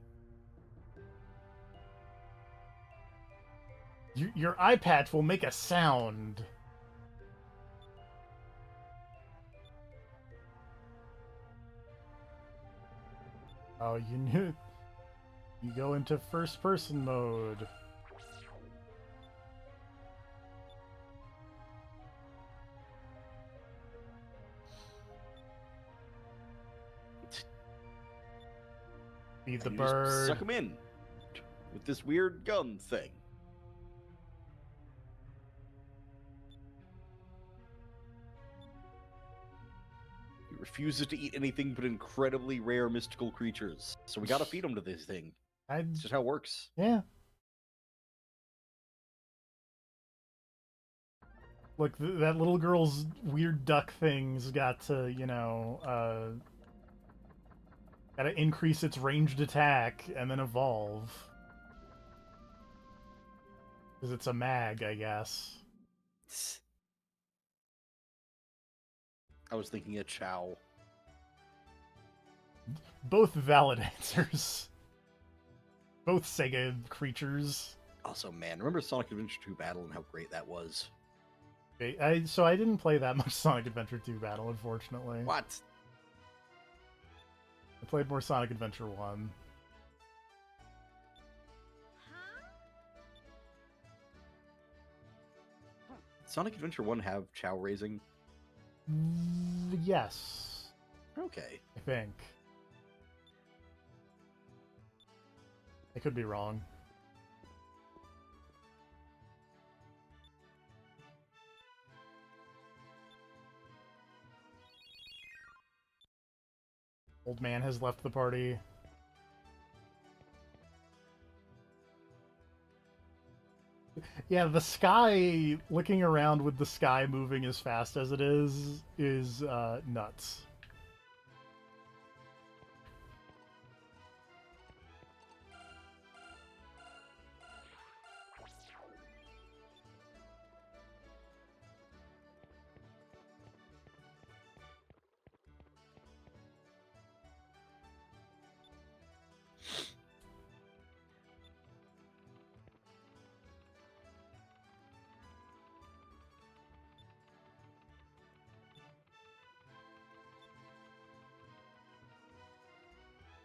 Your eye patch will make a sound. Oh, you knew. You go into first person mode. Feed the
And you just
bird.
suck him in with this weird gun thing. He refuses to eat anything but incredibly rare mystical creatures. So we gotta feed him to this thing. It's just how it works.
Yeah. Look, that little girl's weird duck thing's got to, you know, gotta increase its ranged attack and then evolve. Because it's a mag, I guess.
I was thinking a Chow.
Both valid answers. Both Sega creatures.
Also, man, remember Sonic Adventure 2 Battle and how great that was?
So I didn't play that much Sonic Adventure 2 Battle, unfortunately.
What?
I played more Sonic Adventure 1.
Sonic Adventure 1 have chow raising?
Yes,
Okay.
I think. I could be wrong. Old man has left the party. Yeah, the sky, looking around with the sky moving as fast as it is nuts.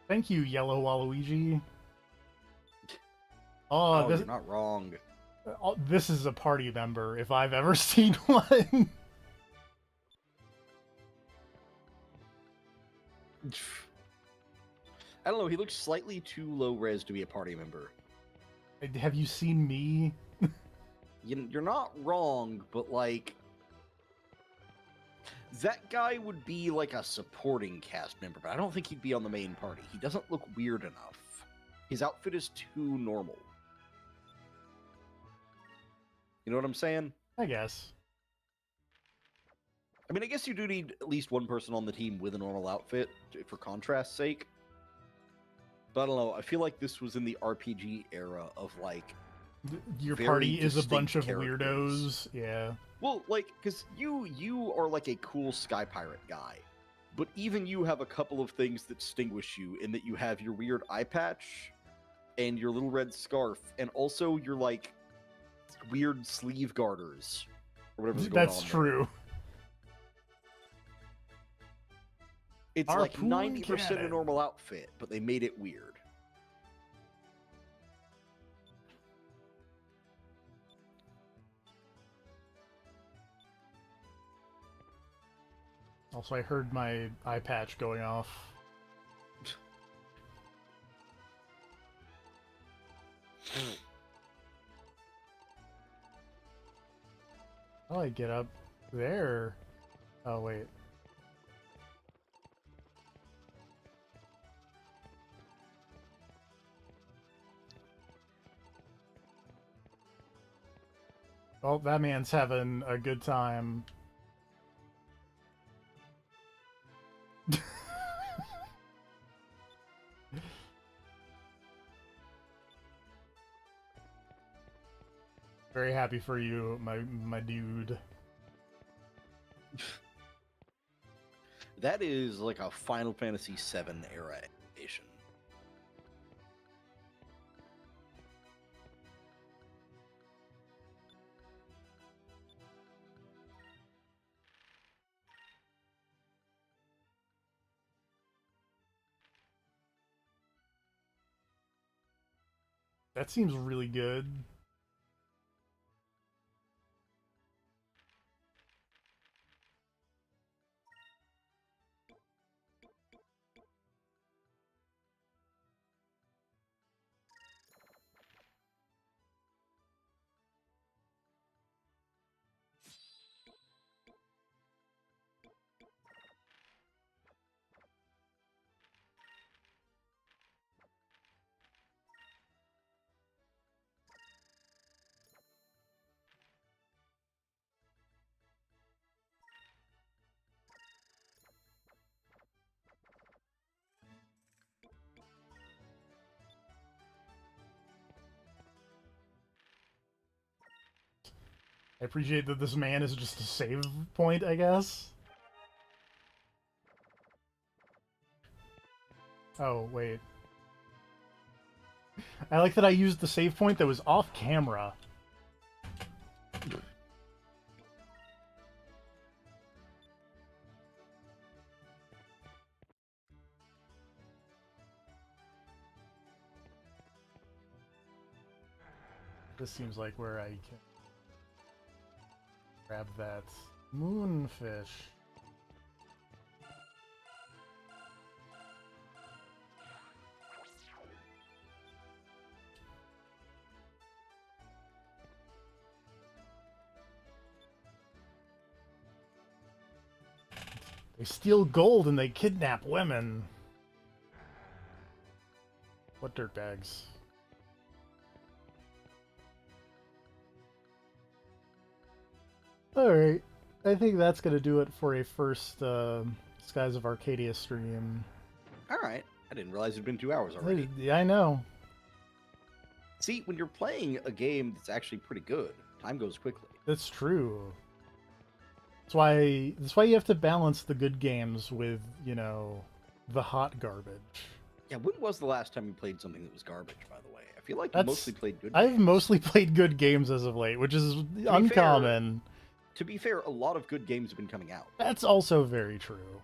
Thank you, Yellow Waluigi.
Oh,
This,
you're not wrong.
this is a party member if I've ever seen one.
I don't know, he looks slightly too low res to be a party member.
Have you seen me?
You're not wrong, but like... That guy would be like a supporting cast member, but I don't think he'd be on the main party. He doesn't look weird enough. His outfit is too normal. You know what I'm saying?
I guess.
I mean, I guess you do need at least one person on the team with a normal outfit for contrast's sake. But I don't know, I feel like this was in the RPG era of like...
Your
very
party is a
distinct
bunch of
characters.
weirdos. Yeah.
Well, like, because you are like a cool sky pirate guy, but even you have a couple of things that distinguish you in that you have your weird eye patch and your little red scarf, and also your like weird sleeve garters or whatever's going
That's
on.
true.
There. It's like
Harpoon
90% a
cannon.
normal outfit, but they made it weird.
Also, I heard my eye patch going off. How do I get up there? Oh, wait. Well, that man's having a good time. Very happy for you, my dude.
That is like a Final Fantasy VII era animation.
That seems really good. I appreciate that this man is just a save point, I guess. Oh, wait. I like that I used the save point that was off camera. This seems like where I can grab that moonfish. They steal gold and they kidnap women. What dirtbags. Alright. I think that's going to do it for a first Skies of Arcadia stream.
All right. I didn't realize it'd been 2 hours already.
Yeah, I know.
See, when you're playing a game that's actually pretty good, time goes quickly.
That's true. That's why you have to balance the good games with, the hot garbage.
Yeah, when was the last time you played something that was garbage, by the way? I feel like you
That's-
mostly played good
I've
games.
mostly played good games as of late, which is
be
uncommon.
To be fair, a lot of good games have been coming out.
That's also very true.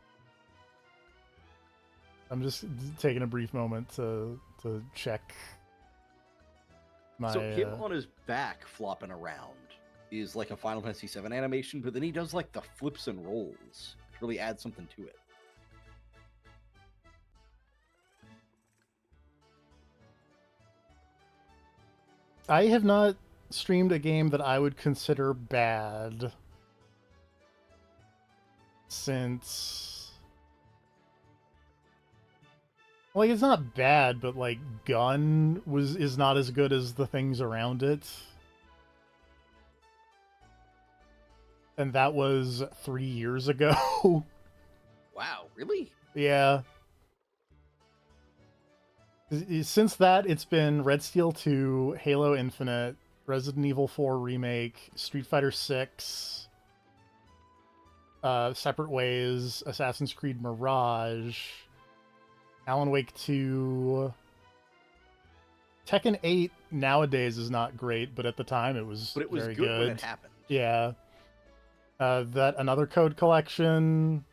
I'm just taking a brief moment to check my.
So him on his back flopping around is like a Final Fantasy VII animation, but then he does like the flips and rolls to really add something to it.
I have not streamed a game that I would consider bad since. Like, it's not bad, but like Gun is not as good as the things around it. And that was 3 years ago.
Wow, really?
Yeah. Since that, it's been Red Steel 2, Halo Infinite, Resident Evil 4 Remake, Street Fighter 6, Separate Ways, Assassin's Creed Mirage, Alan Wake 2. Tekken 8 nowadays is not great, but at the time it was
But it was
very
good when it happened.
Yeah. That Another Code Collection,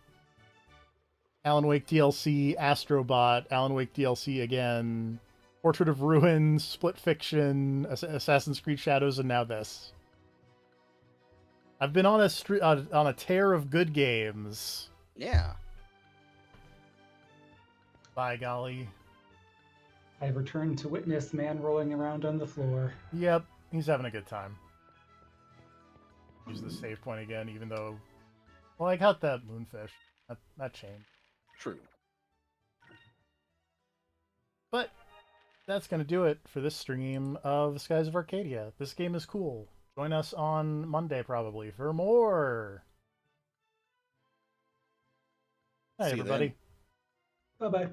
Alan Wake DLC, Astrobot, Alan Wake DLC again, Portrait of Ruins, Split Fiction, Assassin's Creed Shadows, and now this. I've been on a tear of good games.
Yeah.
By golly.
I have returned to witness man rolling around on the floor.
Yep, he's having a good time. Use the save point again, even though... Well, I got that moonfish. That changed.
True.
But that's going to do it for this stream of Skies of Arcadia. This game is cool. Join us on Monday, probably, for more. Hi,
See you
everybody.
then.
Bye bye.